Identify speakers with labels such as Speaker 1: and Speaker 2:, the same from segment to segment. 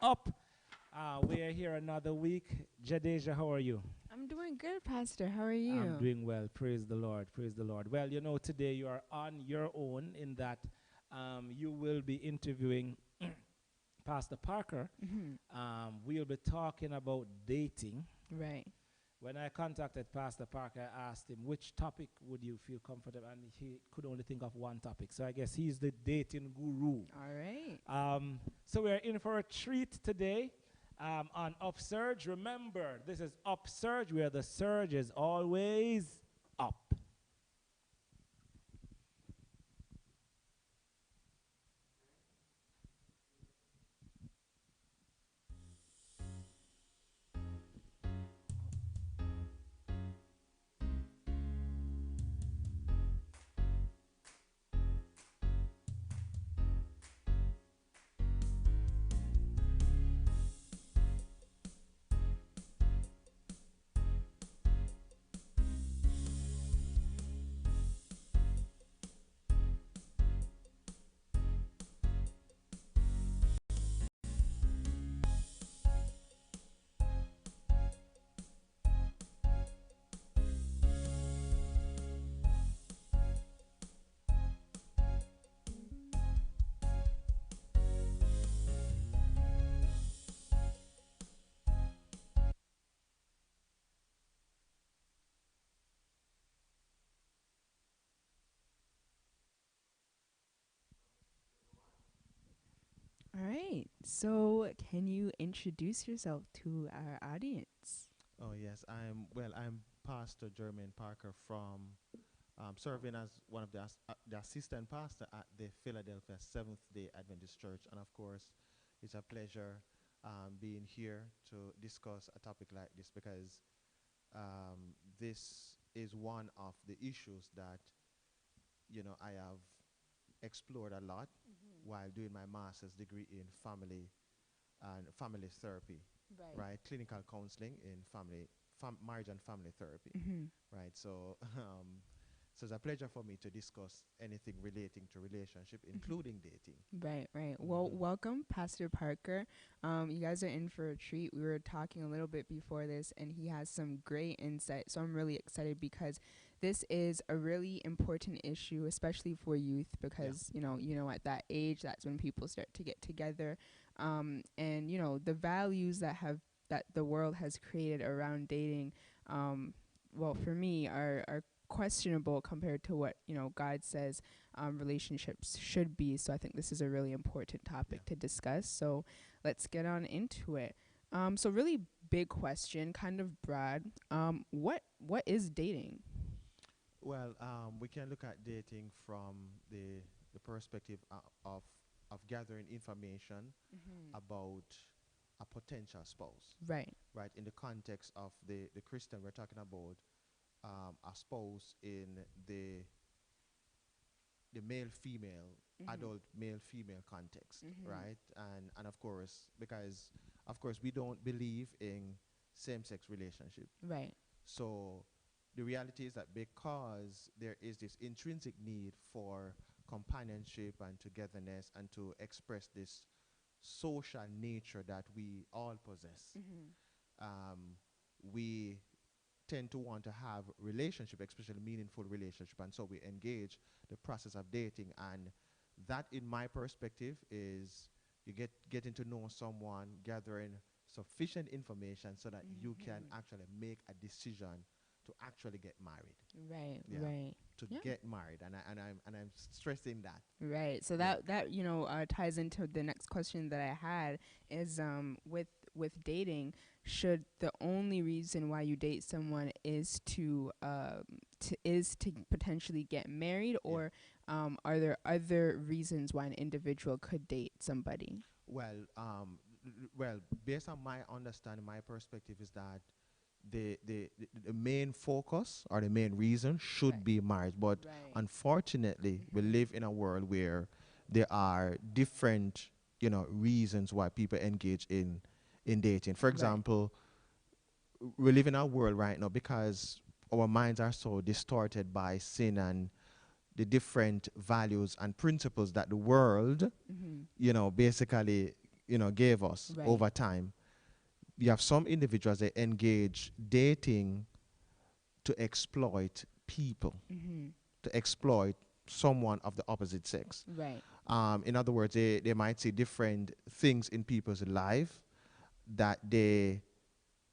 Speaker 1: up. We are here another week. Jadeja, how are you?
Speaker 2: I'm doing good, Pastor. How are
Speaker 1: I'm
Speaker 2: you?
Speaker 1: doing well. Praise the Lord. Praise the Lord. Well, today you are on your own in that you will be interviewing Pastor Parker.
Speaker 2: Hmm.
Speaker 1: We'll be talking about dating.
Speaker 2: Right.
Speaker 1: When I contacted Pastor Parker, I asked him which topic would you feel comfortable, and he could only think of one topic. So I guess he's the dating guru.
Speaker 2: All right.
Speaker 1: So we're in for a treat today on UPSURGE. Remember, this is UPSURGE, where the surge is always up.
Speaker 2: All right. So, can you introduce yourself to our audience?
Speaker 3: Oh yes, I'm Pastor Jermaine Parker from serving as one of the assistant pastor at the Philadelphia Seventh Day Adventist Church, and of course, it's a pleasure being here to discuss a topic like this because this is one of the issues that I have explored a lot while doing my master's degree in family therapy,
Speaker 2: Right.
Speaker 3: right? Clinical counseling in marriage and family therapy,
Speaker 2: Hmm.
Speaker 3: right? So, so it's a pleasure for me to discuss anything relating to relationship, including dating.
Speaker 2: Right, right. Well,
Speaker 3: Hmm.
Speaker 2: welcome, Pastor Parker. You guys are in for a treat. We were talking a little bit before this, and he has some great insight. So I'm really excited because this is a really important issue, especially for youth,
Speaker 3: Yeah.
Speaker 2: because at that age, that's when people start to get together, and the values that the world has created around dating. Well, for me, are questionable compared to what God says relationships should be. So I think this is a really important
Speaker 3: Yeah.
Speaker 2: topic to discuss. So let's get on into it. So really big question, kind of broad. What is dating?
Speaker 3: Well, we can look at dating from the perspective of gathering information
Speaker 2: Hmm.
Speaker 3: about a potential spouse,
Speaker 2: Right.
Speaker 3: right? In the context of the Christian, we're talking about a spouse in the the male-female,
Speaker 2: Hmm.
Speaker 3: adult male-female context,
Speaker 2: Hmm.
Speaker 3: right? And of course, because of course we don't believe in same-sex relationship.
Speaker 2: Right.
Speaker 3: So the reality is that because there is this intrinsic need for companionship and togetherness and to express this social nature that we all possess,
Speaker 2: Hmm.
Speaker 3: um, we tend to want to have relationship, especially meaningful relationship, and so we engage the process of dating. And that, in my perspective, is you getting to know someone, gathering sufficient information so that you can
Speaker 2: Hmm.
Speaker 3: actually make a decision to actually get married.
Speaker 2: Right.
Speaker 3: Yeah,
Speaker 2: Right.
Speaker 3: to
Speaker 2: Yeah.
Speaker 3: get married, and I'm stressing that.
Speaker 2: Right. So
Speaker 3: Yeah,
Speaker 2: that ties into the next question that I had is with dating, should the only reason why you date someone is to potentially get married,
Speaker 3: yeah.
Speaker 2: or are there other reasons why an individual could date somebody?
Speaker 3: Well, based on my understanding, my perspective is that the main focus or the main reason should
Speaker 2: Right.
Speaker 3: be marriage. But
Speaker 2: Right.
Speaker 3: unfortunately, we
Speaker 2: Mhm.
Speaker 3: live in a world where there are different, reasons why people engage in dating. For
Speaker 2: Right.
Speaker 3: example, we live in a world right now because our minds are so distorted by sin and the different values and principles that the world
Speaker 2: Mhm.
Speaker 3: basically gave us
Speaker 2: Right.
Speaker 3: over time. You have some individuals that engage dating to exploit people,
Speaker 2: Mm-hmm.
Speaker 3: to exploit someone of the opposite sex.
Speaker 2: Right.
Speaker 3: In other words, they might see different things in people's life that they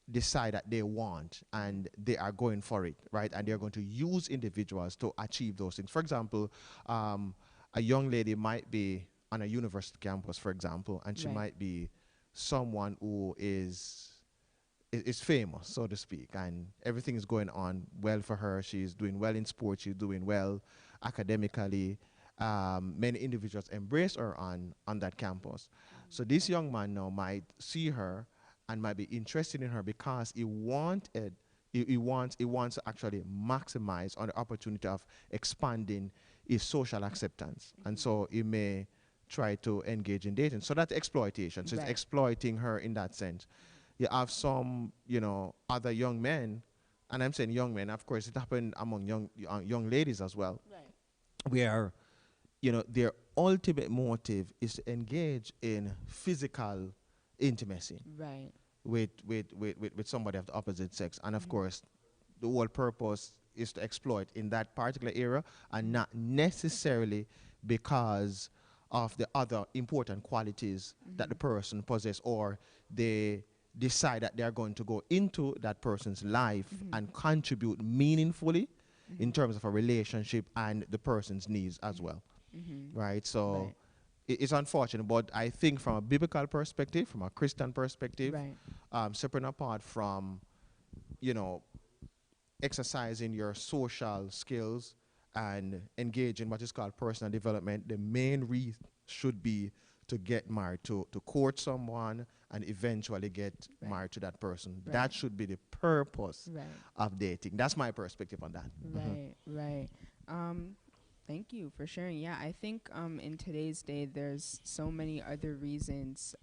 Speaker 3: decide that they want, and they are going for it, right? And they're going to use individuals to achieve those things. For example, a young lady might be on a university campus, for example, and she
Speaker 2: Right.
Speaker 3: might be someone who is famous, so to speak, and everything is going on well for her. She's doing well in sports. She's doing well academically. Many individuals embrace her on that campus. So this young man now might see her and might be interested in her because he wants to actually maximize on the opportunity of expanding his social acceptance. And so he may try to engage in dating. So that's exploitation. So
Speaker 2: Right.
Speaker 3: it's exploiting her in that sense. You have some, other young men, and I'm saying young men, of course, it happened among young ladies as well,
Speaker 2: Right.
Speaker 3: where, their ultimate motive is to engage in physical intimacy
Speaker 2: Right.
Speaker 3: with somebody of the opposite sex. And of course, the whole purpose is to exploit in that particular area, and not necessarily because of the other important qualities that the person possesses, or they decide that they're going to go into that person's life and contribute meaningfully in terms of a relationship and the person's needs as well. Right? So
Speaker 2: Right.
Speaker 3: it's unfortunate, but I think from a biblical perspective, from a Christian perspective,
Speaker 2: Right.
Speaker 3: separate and apart from, exercising your social skills and engage in what is called personal development, the main reason should be to get married, to court someone and eventually get
Speaker 2: Right.
Speaker 3: married to that person.
Speaker 2: Right.
Speaker 3: That should be the purpose
Speaker 2: Right.
Speaker 3: of dating. That's my perspective on that.
Speaker 2: Right, right. Thank you for sharing. Yeah, I think in today's day, there's so many other reasons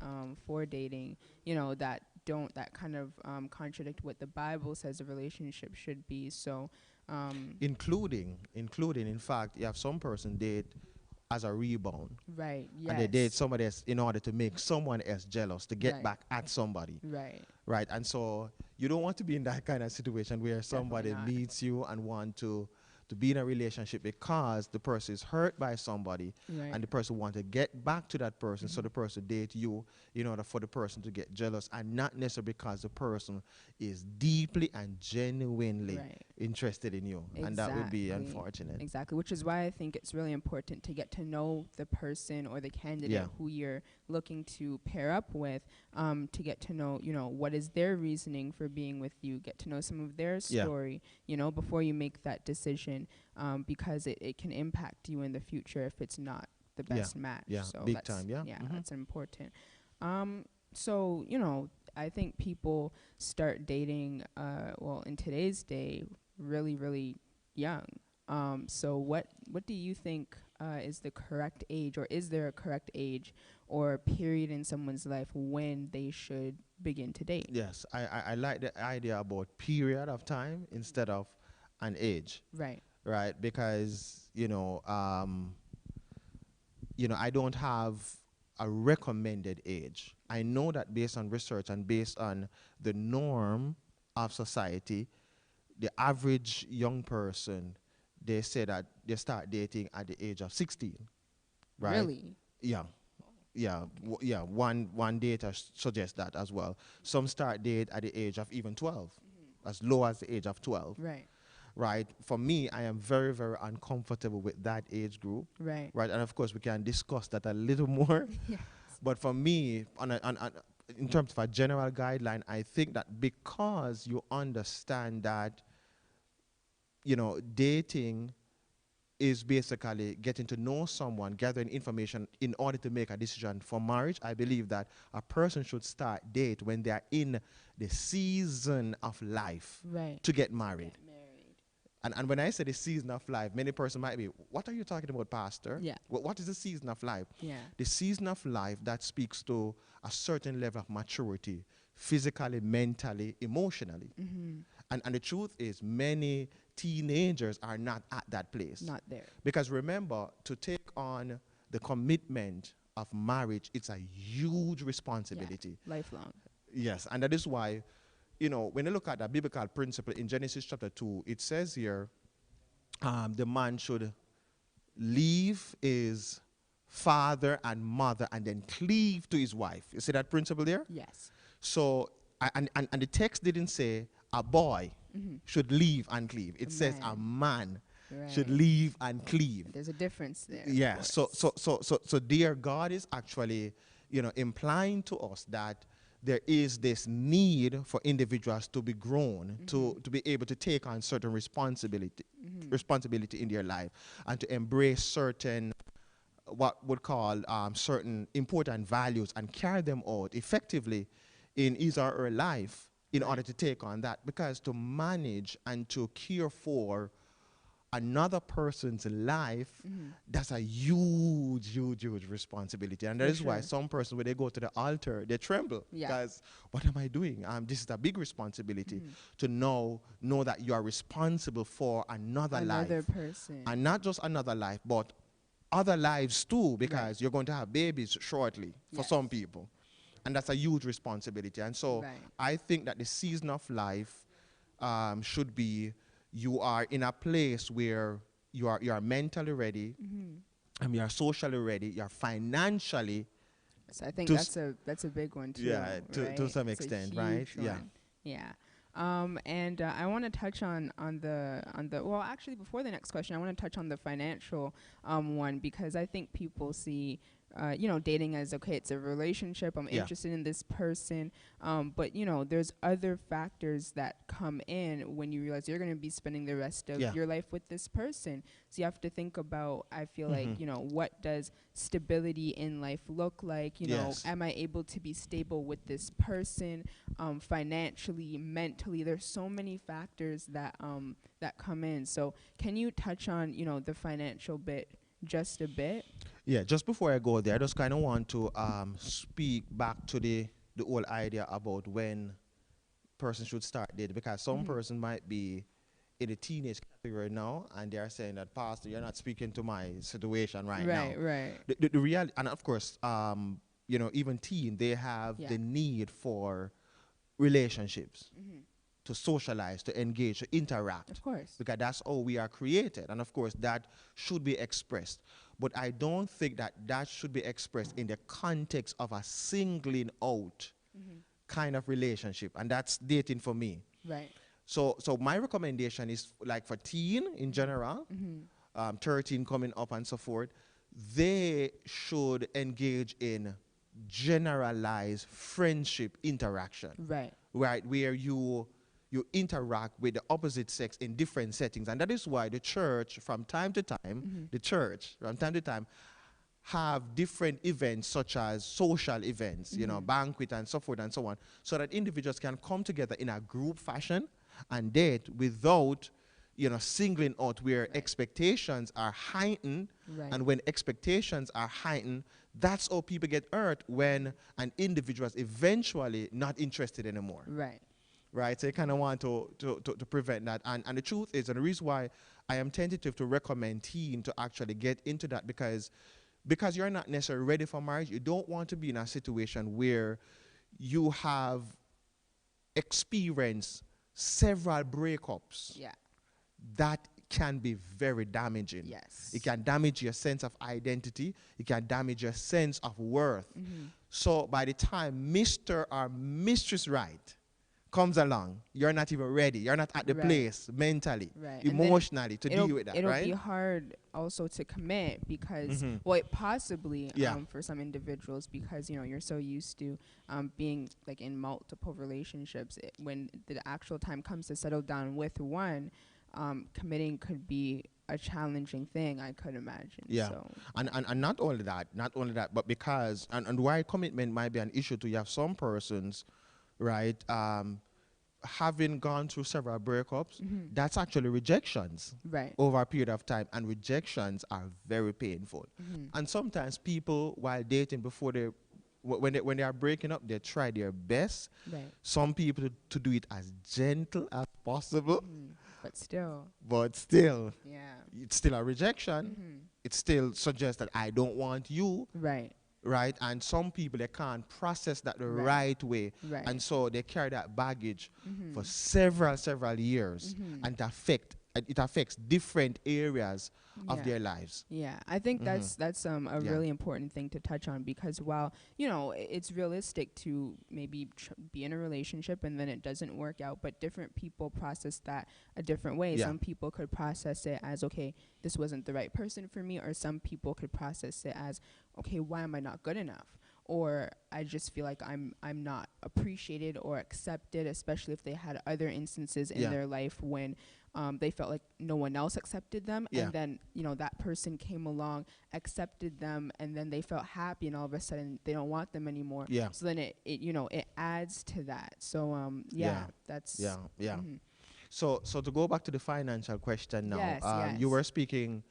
Speaker 2: for dating, that kind of contradict what the Bible says a relationship should be. So,
Speaker 3: Including, in fact, you have some person date as a rebound.
Speaker 2: right, yes.
Speaker 3: And they date somebody else in order to make someone else jealous, to get
Speaker 2: Right.
Speaker 3: back at somebody.
Speaker 2: Right,
Speaker 3: Right? And so you don't want to be in that kind of situation where somebody
Speaker 2: not.
Speaker 3: meets you and want to be in a relationship because the person is hurt by somebody,
Speaker 2: right.
Speaker 3: and the person want to get back to that person, so the person date you in order for the person to get jealous, and not necessarily because the person is deeply and genuinely
Speaker 2: Right.
Speaker 3: interested in you. And that would be
Speaker 2: Exactly.
Speaker 3: unfortunate.
Speaker 2: Exactly, which is why I think it's really important to get to know the person or the candidate
Speaker 3: Yeah.
Speaker 2: who you're looking to pair up with, to get to know, what is their reasoning for being with you, get to know some of their
Speaker 3: Yeah.
Speaker 2: story, before you make that decision, because it can impact you in the future if it's not the
Speaker 3: Yeah.
Speaker 2: best match.
Speaker 3: Yeah,
Speaker 2: So
Speaker 3: big
Speaker 2: that's-
Speaker 3: time, yeah.
Speaker 2: Yeah,
Speaker 3: Mhm.
Speaker 2: that's important. So, I think people start dating, in today's day, really, really young. So what do you think is the correct age, or is there a correct age or period in someone's life when they should begin to date?
Speaker 3: Yes, I like the idea about period of time instead of an age.
Speaker 2: Right.
Speaker 3: Right, because I don't have a recommended age. I know that based on research and based on the norm of society, the average young person, they say that they start dating at the age of 16. Right?
Speaker 2: Really?
Speaker 3: Yeah. Yeah. One data suggests that as well. Some start date at the age of even 12, as low as the age of 12.
Speaker 2: Right.
Speaker 3: Right. For me, I am very, very uncomfortable with that age group.
Speaker 2: Right.
Speaker 3: Right. And of course, we can discuss that a little more.
Speaker 2: Yes.
Speaker 3: But for me, in terms of a general guideline, I think that because you understand that, dating is basically getting to know someone, gathering information in order to make a decision for marriage, I believe that a person should start date when they are in the season of life
Speaker 2: Right.
Speaker 3: to get married.
Speaker 2: Get married.
Speaker 3: And when I say the season of life, many person might be, what are you talking about, Pastor?
Speaker 2: Yeah.
Speaker 3: What is the season of life?
Speaker 2: Yeah.
Speaker 3: The season of life that speaks to a certain level of maturity, physically, mentally, emotionally.
Speaker 2: Mm-hmm.
Speaker 3: And the truth is, many teenagers are not at that place.
Speaker 2: Not there.
Speaker 3: Because remember, to take on the commitment of marriage, it's a huge responsibility.
Speaker 2: Yeah, lifelong.
Speaker 3: Yes, and that is why, when you look at the biblical principle in Genesis chapter 2, it says here, the man should leave his father and mother and then cleave to his wife. You see that principle there?
Speaker 2: Yes.
Speaker 3: So, and the text didn't say a boy should leave and cleave. It says a man should leave and cleave.
Speaker 2: There's a difference there.
Speaker 3: Yeah. So dear God is actually, implying to us that there is this need for individuals to be grown, to be able to take on certain responsibility in their life, and to embrace certain, what would call certain important values, and carry them out effectively in his or her life in order to take on that. Because to manage and to care for another person's life, that's a huge, huge, huge responsibility. And that is why some person, when they go to the altar, they tremble. Because what am I doing? This is a big responsibility to know that you are responsible for another life.
Speaker 2: person.
Speaker 3: And not just another life, but other lives too, because you're going to have babies shortly for some people. And that's a huge responsibility. And so I think that the season of life should be, you are in a place where you are mentally ready, you are socially ready, you are financially.
Speaker 2: So I think that's a big one too.
Speaker 3: Yeah, to some extent, right?
Speaker 2: Yeah. And I want to touch on the well, actually before the next question, I want to touch on the financial one, because I think people see dating as, okay, it's a relationship, I'm interested in this person, but there's other factors that come in when you realize you're going to be spending the rest of your life with this person. So you have to think about, I feel like, what does stability in life look like? Am I able to be stable with this person, financially, mentally? There's so many factors that come in. So can you touch on the financial bit just a bit?
Speaker 3: Yeah, just before I go there, I just kind of want to speak back to the whole idea about when person should start dating, because some person might be in the teenage category now, and they are saying that, Pastor, you're not speaking to my situation right now.
Speaker 2: Right.
Speaker 3: The reality, and of course, even teen, they have the need for relationships, to socialize, to engage, to interact.
Speaker 2: Of course.
Speaker 3: Because that's how we are created. And of course, that should be expressed. But I don't think that should be expressed in the context of a singling out kind of relationship. And that's dating for me.
Speaker 2: Right.
Speaker 3: So my recommendation is, like, for teen in general, 13 coming up and so forth, they should engage in generalized friendship interaction.
Speaker 2: Right.
Speaker 3: Right, where you interact with the opposite sex in different settings. And that is why the church, from time to time, have different events, such as social events, banquet and so forth and so on, so that individuals can come together in a group fashion and date without, singling out, where expectations are heightened. And when expectations are heightened, that's how people get hurt, when an individual is eventually not interested anymore. Right, so you kind of want to prevent that. And the truth is, and the reason why I am tentative to recommend teen to actually get into that, because you're not necessarily ready for marriage. You don't want to be in a situation where you have experienced several breakups. That can be very damaging. It can damage your sense of identity. It can damage your sense of worth. So by the time Mr. or Mistress Right comes along, you're not even ready. You're not at the place mentally, emotionally, to deal with that,
Speaker 2: it'll be hard also to commit, because, well, it possibly, for some individuals, because, you're so used to being, like, in multiple relationships, when the actual time comes to settle down with one, committing could be a challenging thing, I could imagine. So.
Speaker 3: And not only that, but because, and why commitment might be an issue too, you have some persons, right, having gone through several breakups, that's actually rejections over a period of time, and rejections are very painful. And sometimes people, while dating, before when they are breaking up, they try their best. Some people to do it as gentle as possible.
Speaker 2: But still,
Speaker 3: it's still a rejection. It still suggests that I don't want you. right? And some people, they can't process that the
Speaker 2: Right.
Speaker 3: right way.
Speaker 2: Right.
Speaker 3: And so they carry that baggage
Speaker 2: Mhm.
Speaker 3: for several years.
Speaker 2: Mhm.
Speaker 3: And it affects different areas of
Speaker 2: Yeah.
Speaker 3: their lives.
Speaker 2: Yeah, I think
Speaker 3: Mhm.
Speaker 2: that's a
Speaker 3: Yeah.
Speaker 2: really important thing to touch on, because while it's realistic to maybe be in a relationship and then it doesn't work out, but different people process that a different way.
Speaker 3: Yeah.
Speaker 2: Some people could process it as, okay, this wasn't the right person for me, or some people could process it as, okay, why am I not good enough? Or I just feel like I'm not appreciated or accepted, especially if they had other instances in
Speaker 3: Yeah.
Speaker 2: their life when they felt like no one else accepted them,
Speaker 3: Yeah.
Speaker 2: and then that person came along, accepted them, and then they felt happy, and all of a sudden they don't want them anymore.
Speaker 3: Yeah.
Speaker 2: So then it adds to that. So
Speaker 3: Yeah.
Speaker 2: that's
Speaker 3: Yeah. Yeah.
Speaker 2: mhm.
Speaker 3: So to go back to the financial question now,
Speaker 2: Yes,
Speaker 3: you
Speaker 2: yes.
Speaker 3: were speaking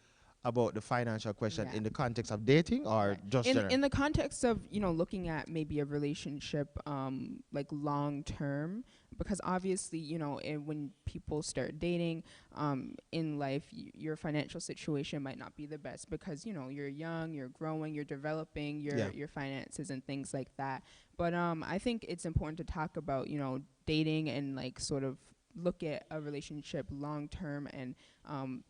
Speaker 3: about the financial question
Speaker 2: Yeah.
Speaker 3: in the context of dating or
Speaker 2: Right.
Speaker 3: just
Speaker 2: in
Speaker 3: general?
Speaker 2: in the context of looking at maybe a relationship like long term, because obviously when people start dating in life, your financial situation might not be the best, because you're young, you're growing, you're developing
Speaker 3: Yeah.
Speaker 2: your finances and things like that. But I think it's important to talk about dating and like sort of look at a relationship long term, and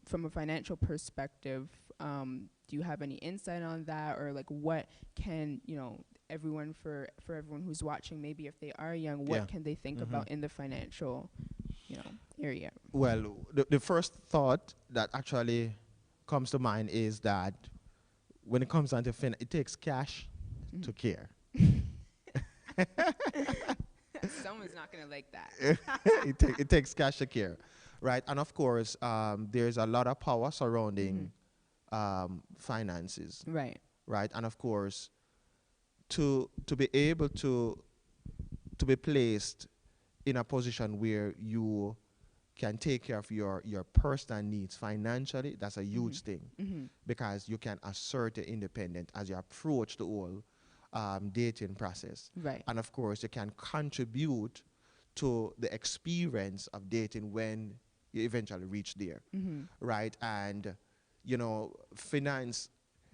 Speaker 2: from a financial perspective, do you have any insight on that, or like what can everyone for everyone who's watching, maybe if they are young, what
Speaker 3: Yeah.
Speaker 2: can they think
Speaker 3: Mhm.
Speaker 2: about in the financial area?
Speaker 3: Well, the first thought that actually comes to mind is that when it comes down to it takes cash to care.
Speaker 2: Someone's not gonna like that.
Speaker 3: It takes cash to care, right? And of course, there's a lot of power surrounding finances,
Speaker 2: Right.
Speaker 3: right? And of course, to be able to be placed in a position where you can take care of your personal needs financially, that's a huge thing,
Speaker 2: Mm-hmm.
Speaker 3: because you can assert your independence as you approach the whole dating process.
Speaker 2: Right.
Speaker 3: And of course, you can contribute to the experience of dating when you eventually reach there,
Speaker 2: Mm-hmm.
Speaker 3: right? And finance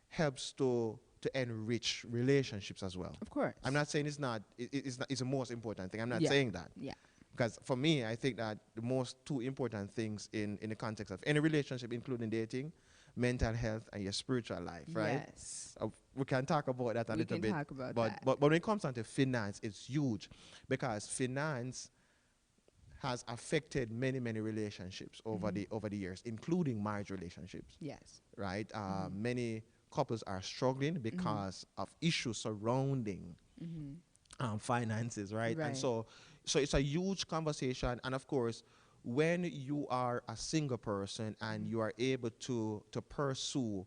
Speaker 3: helps to enrich relationships as well.
Speaker 2: Of course.
Speaker 3: I'm not saying it's not. It's the most important thing. I'm not
Speaker 2: Yeah.
Speaker 3: saying that.
Speaker 2: Yeah.
Speaker 3: Because for me, I think that the most two important things in the context of any relationship, including dating, mental health and your spiritual life, right?
Speaker 2: Yes.
Speaker 3: We can talk about that a
Speaker 2: We
Speaker 3: little
Speaker 2: can
Speaker 3: bit.
Speaker 2: talk about
Speaker 3: but,
Speaker 2: that.
Speaker 3: but when it comes down to finance, it's huge, because finance has affected many relationships over the years, including marriage relationships,
Speaker 2: Yes.
Speaker 3: right? Many couples are struggling because of issues surrounding finances, right? And
Speaker 2: Right.
Speaker 3: so it's a huge conversation. And of course, when you are a single person and you are able to pursue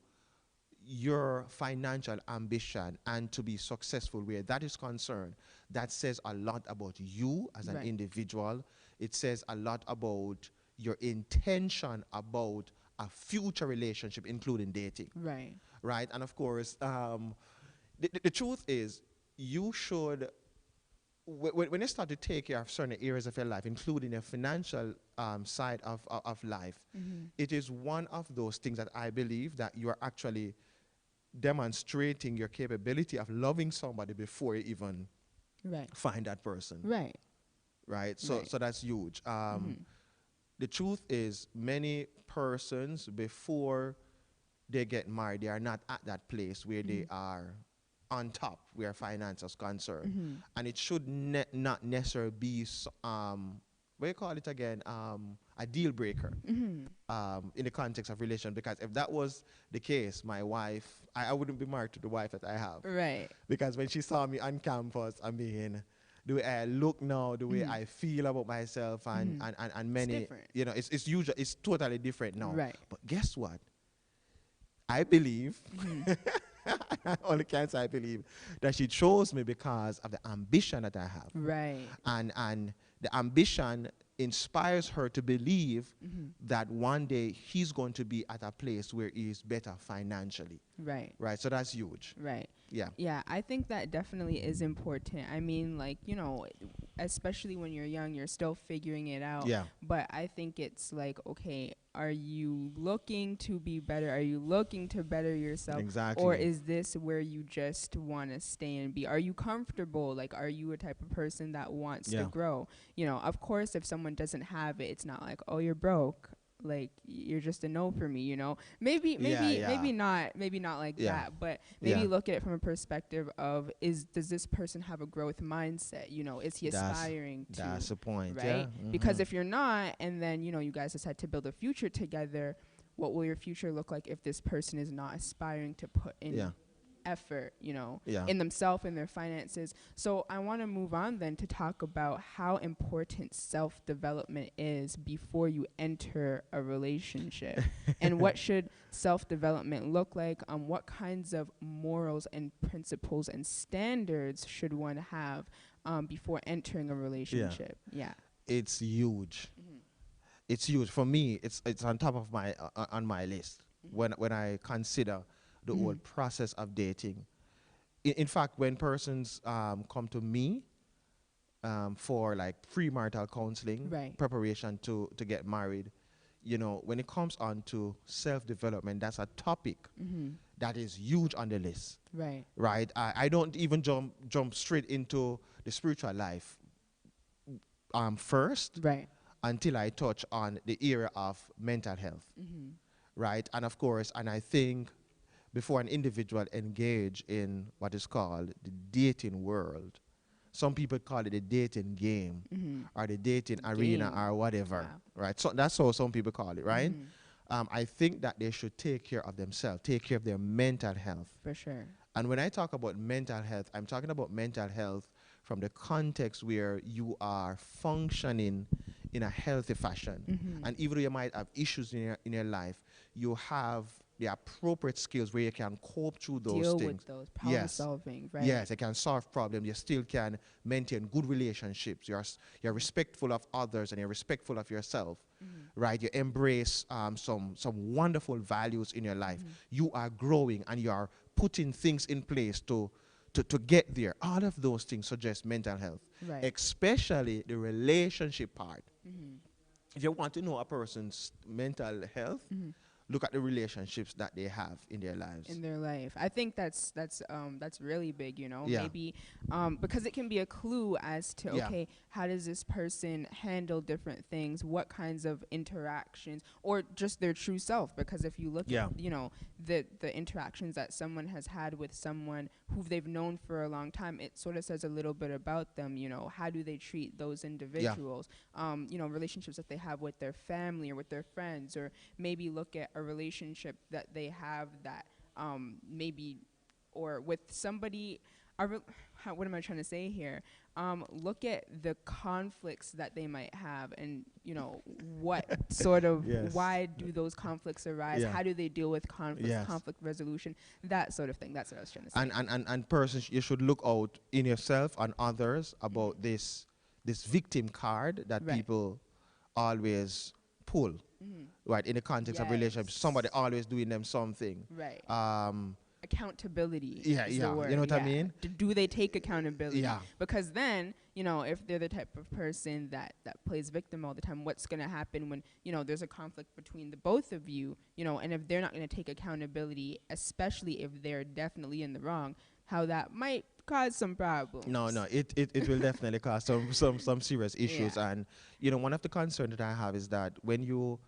Speaker 3: your financial ambition and to be successful where that is concerned, that says a lot about you as an
Speaker 2: Right.
Speaker 3: individual. It says a lot about your intention about a future relationship, including dating,
Speaker 2: Right.
Speaker 3: right? And of course, the truth is, you should, when you start to take care of certain areas of your life, including your financial side of life, it is one of those things that I believe that you are actually demonstrating your capability of loving somebody before you even
Speaker 2: Right.
Speaker 3: find that person,
Speaker 2: Right.
Speaker 3: right? So
Speaker 2: Right.
Speaker 3: so that's huge. The truth is, many persons, before they get married, they are not at that place where they are on top where finance is concerned. And it should not necessarily be what do you call it again, a deal breaker in the context of relation, because if that was the case, my wife, I wouldn't be married to the wife that I have.
Speaker 2: Right.
Speaker 3: Because when she saw me on campus, I mean, the way I look now, the way I feel about myself, and many,
Speaker 2: different.
Speaker 3: it's usually, it's totally different now.
Speaker 2: Right.
Speaker 3: But guess what? I believe, I only can say I believe, that she chose me because of the ambition that I have.
Speaker 2: Right.
Speaker 3: And the ambition inspires her to believe that one day he's going to be at a place where he's better financially.
Speaker 2: Right.
Speaker 3: Right, so that's huge.
Speaker 2: Right.
Speaker 3: Yeah.
Speaker 2: Yeah, I think that definitely is important. I mean, like, you know, especially when you're young, you're still figuring it out.
Speaker 3: Yeah.
Speaker 2: But I think it's like, okay, are you looking to be better? Are you looking to better yourself?
Speaker 3: Exactly.
Speaker 2: Or is this where you just want to stay and be? Are you comfortable? Like, are you a type of person that wants to
Speaker 3: Yeah.
Speaker 2: grow? You know, of course, if someone doesn't have it, it's not like, oh, you're broke. Like, you're just a no for me, you know. Maybe not like
Speaker 3: Yeah.
Speaker 2: that, but maybe
Speaker 3: Yeah.
Speaker 2: look at it from a perspective of, does this person have a growth mindset? You know, is he aspiring to?
Speaker 3: That's the point.
Speaker 2: Right?
Speaker 3: Yeah.
Speaker 2: Because if you're not, and then, you know, you guys decide to build a future together, what will your future look like if this person is not aspiring to put in
Speaker 3: Yeah.
Speaker 2: effort, you know,
Speaker 3: Yeah.
Speaker 2: in themselves and their finances? So I want to move on then to talk about how important self-development is before you enter a relationship. And what should self-development look like? What kinds of morals and principles and standards should one have before entering a relationship? Yeah.
Speaker 3: It's huge. It's huge for me. It's on top of my on my list when I consider the whole process of dating. In fact, when persons come to me for like premarital counseling,
Speaker 2: Right.
Speaker 3: preparation to get married, you know, when it comes on to self-development, that's a topic that is huge on the list.
Speaker 2: Right.
Speaker 3: Right? I don't even jump straight into the spiritual life first
Speaker 2: Right.
Speaker 3: until I touch on the area of mental health. Right? And of course, and I think before an individual engage in what is called the dating world, some people call it the dating game or the dating arena or whatever.
Speaker 2: Yeah.
Speaker 3: Right? So that's how some people call it, right? I think that they should take care of themselves, take care of their mental health.
Speaker 2: For sure.
Speaker 3: And when I talk about mental health, I'm talking about mental health from the context where you are functioning in a healthy fashion. And even though you might have issues in your life, you have the appropriate skills where you can cope through those
Speaker 2: Deal
Speaker 3: things.
Speaker 2: with those problem solving, right?
Speaker 3: Yes, you can solve problems. You still can maintain good relationships. You're respectful of others and you're respectful of yourself, right? You embrace some wonderful values in your life. You are growing and you are putting things in place to get there. All of those things suggest mental health,
Speaker 2: Right.
Speaker 3: especially the relationship part. If you want to know a person's mental health, look at the relationships that they have in their lives.
Speaker 2: In their life. I think that's really big, you know.
Speaker 3: Yeah.
Speaker 2: Maybe because it can be a clue as to,
Speaker 3: Yeah.
Speaker 2: okay, how does this person handle different things, what kinds of interactions, or just their true self. Because if you look
Speaker 3: Yeah.
Speaker 2: at, you know, the interactions that someone has had with someone who they've known for a long time, it sort of says a little bit about them, you know. How do they treat those individuals? You know, relationships that they have with their family or with their friends, or maybe look at a relationship that they have that maybe, or with somebody, what am I trying to say here? Look at the conflicts that they might have, and, you know, what sort of,
Speaker 3: Yes.
Speaker 2: why do those conflicts arise?
Speaker 3: Yeah.
Speaker 2: How do they deal with conflicts,
Speaker 3: Yes.
Speaker 2: conflict resolution, that sort of thing. That's what I was trying to say.
Speaker 3: And persons, you should look out in yourself and others about this victim card that
Speaker 2: Right.
Speaker 3: people always pull, right? In the context of relationships, somebody always doing them something.
Speaker 2: Right.
Speaker 3: Um,
Speaker 2: Accountability.
Speaker 3: Yeah,
Speaker 2: is
Speaker 3: yeah.
Speaker 2: the word.
Speaker 3: You know what I
Speaker 2: Yeah.
Speaker 3: mean?
Speaker 2: Do they take accountability?
Speaker 3: Yeah.
Speaker 2: Because then, you know, if they're the type of person that plays victim all the time, what's going to happen when, you know, there's a conflict between the both of you, you know, and if they're not going to take accountability, especially if they're definitely in the wrong, how that might cause some problems.
Speaker 3: No, it will definitely cause some serious issues.
Speaker 2: Yeah.
Speaker 3: And, you know, one of the concerns that I have is that when you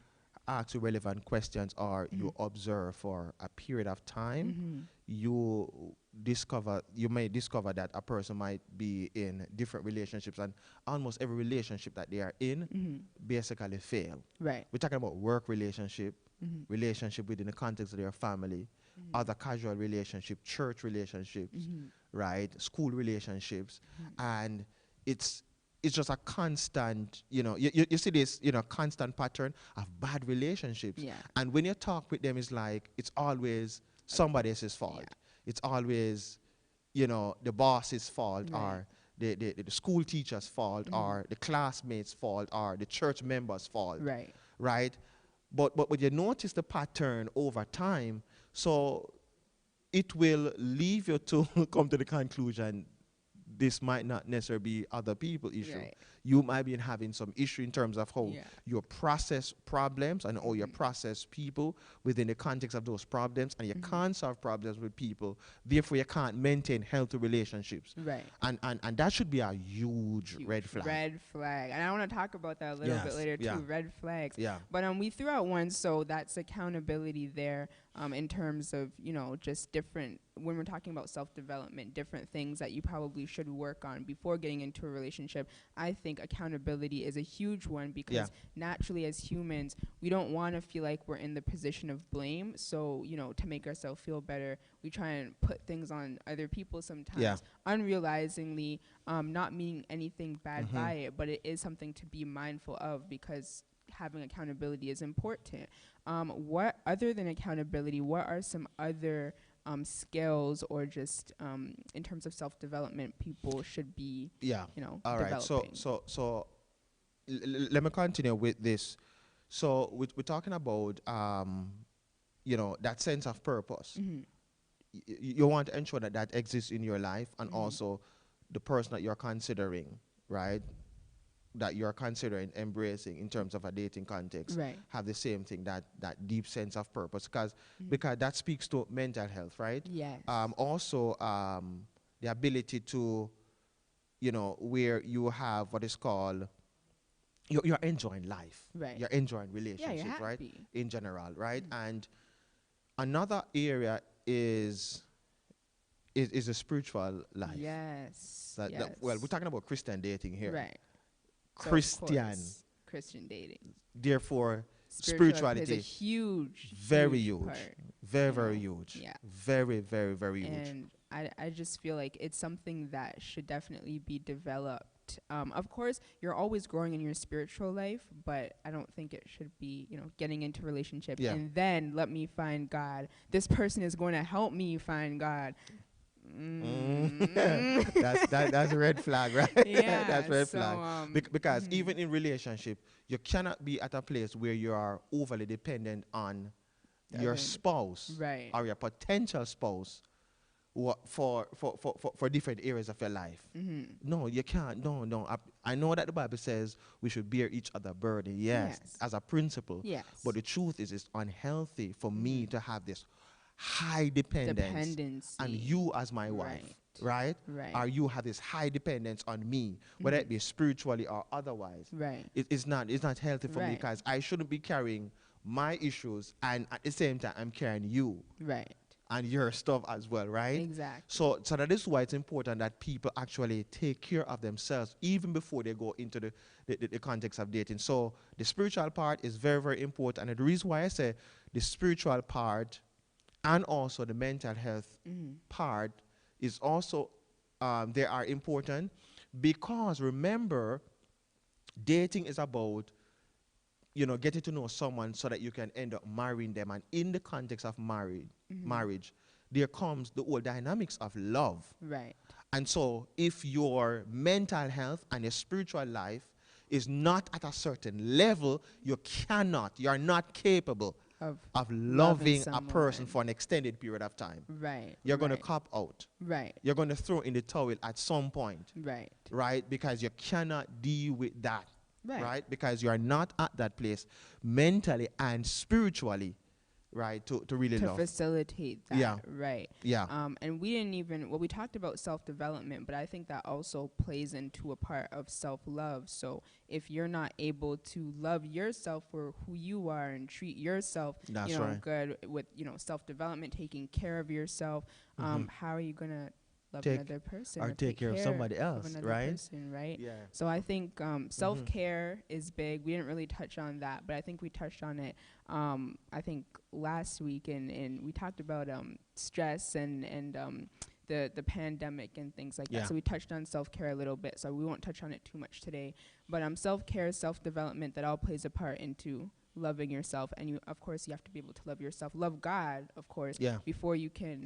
Speaker 3: ask relevant questions or you observe for a period of time, you may discover that a person might be in different relationships, and almost every relationship that they are in basically fail.
Speaker 2: Right.
Speaker 3: We're talking about work relationship, relationship within the context of their family, other casual relationship, church relationships, right, school relationships, and it's just a constant, you know, you see this, you know, constant pattern of bad relationships.
Speaker 2: Yeah.
Speaker 3: And when you talk with them, it's like it's always somebody else's fault.
Speaker 2: Yeah.
Speaker 3: It's always, you know, the boss's fault,
Speaker 2: Right.
Speaker 3: or the school teacher's fault, or the classmates' fault, or the church member's fault.
Speaker 2: Right.
Speaker 3: Right? But you notice the pattern over time. So it will leave you to come to the conclusion this might not necessarily be other people issue.
Speaker 2: Right.
Speaker 3: You might be having some issue in terms of how
Speaker 2: Yeah.
Speaker 3: you process problems and how you process people within the context of those problems, and you can't solve problems with people. Therefore, you can't maintain healthy relationships.
Speaker 2: Right.
Speaker 3: And that should be a huge red flag.
Speaker 2: Red flag. And I want to talk about that a little bit later too.
Speaker 3: Yeah.
Speaker 2: Red flags.
Speaker 3: Yeah.
Speaker 2: But we threw out one, so that's accountability there. In terms of, just different, when we're talking about self-development, different things that you probably should work on before getting into a relationship. I think accountability is a huge one because naturally as humans, we don't want to feel like we're in the position of blame. So, to make ourselves feel better, we try and put things on other people sometimes, unrealizingly, not meaning anything bad by it, but it is something to be mindful of because having accountability is important. What other than accountability, what are some other skills or just in terms of self-development people should be
Speaker 3: all right,
Speaker 2: developing?
Speaker 3: so let me continue with this. So we're talking about that sense of purpose. You want to ensure that exists in your life, and also the person that you're considering, right, that you're considering embracing in terms of a dating context, have the same thing, that deep sense of purpose, because that speaks to mental health, right?
Speaker 2: Yes.
Speaker 3: Also, the ability to, where you have what is called, you're enjoying life,
Speaker 2: Right.
Speaker 3: you're enjoying relationships, right? In general, right? And another area is a spiritual life.
Speaker 2: Yes.
Speaker 3: Well, we're talking about Christian dating here.
Speaker 2: Right.
Speaker 3: Christian
Speaker 2: dating.
Speaker 3: Therefore,
Speaker 2: Spirituality
Speaker 3: spirituality
Speaker 2: is a huge,
Speaker 3: very huge,
Speaker 2: part,
Speaker 3: very huge,
Speaker 2: Yeah.
Speaker 3: very, very, very huge.
Speaker 2: And I just feel like it's something that should definitely be developed. Of course, you're always growing in your spiritual life, but I don't think it should be, getting into relationship and then let me find God. This person is going to help me find God.
Speaker 3: That's a red flag, right?
Speaker 2: Yeah,
Speaker 3: that's red flag. Because even in relationship, you cannot be at a place where you are overly dependent on your spouse or your potential spouse for different areas of your life. No, you can't. No. I know that the Bible says we should bear each other burden, yes, as a principle.
Speaker 2: Yes.
Speaker 3: But the truth is, it's unhealthy for me to have this high dependence on you as my wife, right? Or you have this high dependence on me, whether it be spiritually or otherwise.
Speaker 2: Right.
Speaker 3: It's not healthy for me, because I shouldn't be carrying my issues and at the same time I'm carrying you.
Speaker 2: Right.
Speaker 3: And your stuff as well, right?
Speaker 2: Exactly.
Speaker 3: So that is why it's important that people actually take care of themselves even before they go into the context of dating. So the spiritual part is very, very important. And the reason why I say the spiritual part and also the mental health part is also, they are important, because remember, dating is about, getting to know someone so that you can end up marrying them. And in the context of marriage, there comes the whole dynamics of love.
Speaker 2: Right.
Speaker 3: And so if your mental health and your spiritual life is not at a certain level, you're not capable of loving a person for an extended period of time.
Speaker 2: Right.
Speaker 3: You're going to cop out.
Speaker 2: Right.
Speaker 3: You're going to throw in the towel at some point.
Speaker 2: Right.
Speaker 3: Right? Because you cannot deal with that.
Speaker 2: Right.
Speaker 3: Because you are not at that place mentally and spiritually, right, to really love.
Speaker 2: To facilitate that.
Speaker 3: Yeah.
Speaker 2: Right.
Speaker 3: Yeah.
Speaker 2: And we didn't even, we talked about self-development, but I think that also plays into a part of self-love. So if you're not able to love yourself for who you are and treat yourself, good with, self-development, taking care of yourself, how are you going to love another person
Speaker 3: or take care of somebody else, right?
Speaker 2: Person, right?
Speaker 3: Yeah.
Speaker 2: So I think self-care is big. We didn't really touch on that, but I think we touched on it I think last week, and we talked about stress and the pandemic and things like that. So we touched on self-care a little bit, so we won't touch on it too much today. But self-care, self-development, that all plays a part into loving yourself. And you, of course, you have to be able to love yourself, love God, of course, before you can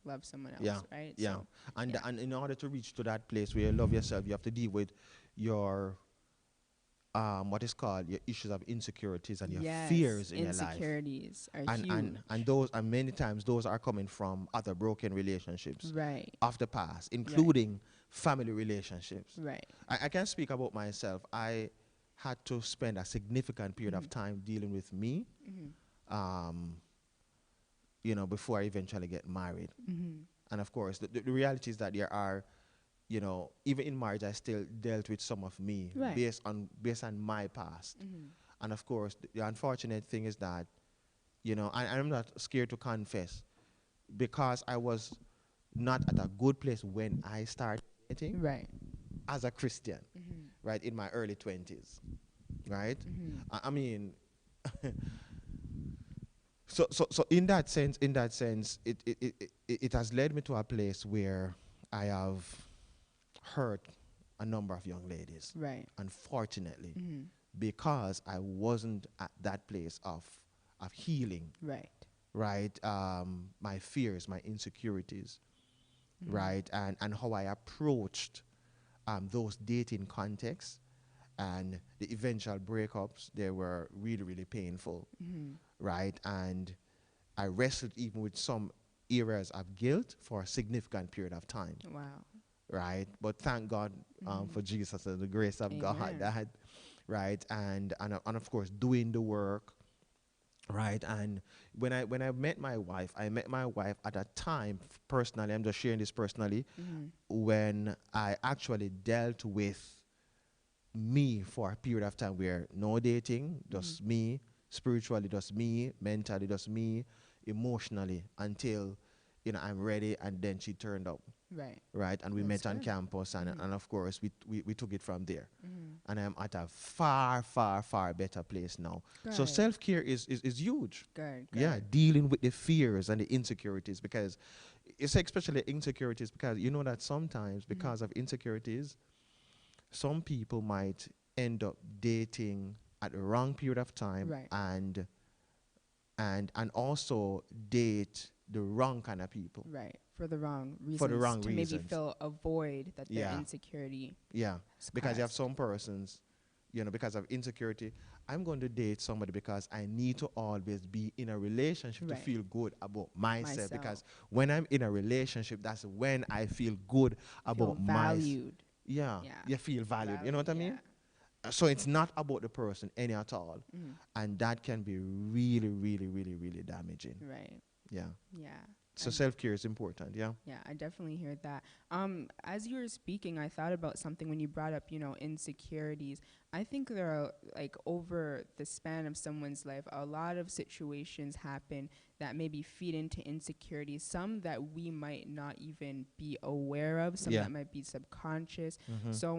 Speaker 2: love someone else, right?
Speaker 3: Yeah.
Speaker 2: So,
Speaker 3: and in order to reach to that place where you love yourself, you have to deal with your what is called your issues of insecurities and your
Speaker 2: Yes,
Speaker 3: fears in your life.
Speaker 2: insecurities are
Speaker 3: And,
Speaker 2: huge.
Speaker 3: and many times those are coming from other broken relationships
Speaker 2: Right,
Speaker 3: of the past, including family relationships.
Speaker 2: right.
Speaker 3: I can speak about myself. I had to spend a significant period of time dealing with me, before I eventually get married. And of course, the reality is that there are, even in marriage, I still dealt with some of me
Speaker 2: Right.
Speaker 3: based on my past. And of course, the unfortunate thing is that, I'm not scared to confess, because I was not at a good place when I started dating
Speaker 2: Right.
Speaker 3: as a Christian, right, in my early 20s, right? I mean, so in that sense, it has led me to a place where I have hurt a number of young ladies,
Speaker 2: Right.
Speaker 3: unfortunately, because I wasn't at that place of healing,
Speaker 2: Right.
Speaker 3: right? My fears, my insecurities, right? And how I approached those dating contexts and the eventual breakups, they were really, really painful, right? And I wrestled even with some areas of guilt for a significant period of time,
Speaker 2: Wow.
Speaker 3: right? But thank God for Jesus and the grace of God,
Speaker 2: Amen.
Speaker 3: that, right? And of course, doing the work, right? And when I met my wife, at a time, personally, I'm just sharing this personally, when I actually dealt with me for a period of time where no dating, just me, spiritually just me, mentally just me, emotionally, until I'm ready. And then she turned up,
Speaker 2: Right.
Speaker 3: right? And we
Speaker 2: That's
Speaker 3: met on
Speaker 2: good.
Speaker 3: campus, and of course we took it from there. And I'm at a far, far, far better place now. So
Speaker 2: Good.
Speaker 3: self-care is huge.
Speaker 2: Good.
Speaker 3: Yeah, dealing with the fears and the insecurities, because it's especially insecurities, because you know that sometimes because of insecurities, some people might end up dating at the wrong period of time,
Speaker 2: Right.
Speaker 3: and also date the wrong kind of people.
Speaker 2: Right. For the wrong reasons.
Speaker 3: For the wrong
Speaker 2: to
Speaker 3: reasons.
Speaker 2: maybe fill a void that their
Speaker 3: Yeah.
Speaker 2: insecurity
Speaker 3: Yeah,
Speaker 2: has
Speaker 3: because you have
Speaker 2: caused.
Speaker 3: some persons, because of insecurity, I'm going to date somebody because I need to always be in a relationship to
Speaker 2: Right.
Speaker 3: feel good about myself.
Speaker 2: Myself.
Speaker 3: Because when I'm in a relationship, that's when I feel good
Speaker 2: Feel
Speaker 3: about myself.
Speaker 2: valued.
Speaker 3: Yeah,
Speaker 2: Yeah.
Speaker 3: you feel valued. You know what I mean?
Speaker 2: Yeah.
Speaker 3: So it's not about the person any at all. And that can be really, really, really, really damaging.
Speaker 2: Right.
Speaker 3: Yeah.
Speaker 2: Yeah.
Speaker 3: So
Speaker 2: And-
Speaker 3: self-care is important, yeah?
Speaker 2: Yeah, I definitely heard that. As you were speaking, I thought about something when you brought up, insecurities. I think there are, like, over the span of someone's life, a lot of situations happen that maybe feed into insecurities, some that we might not even be aware of, some
Speaker 3: Yeah.
Speaker 2: that might be subconscious. So,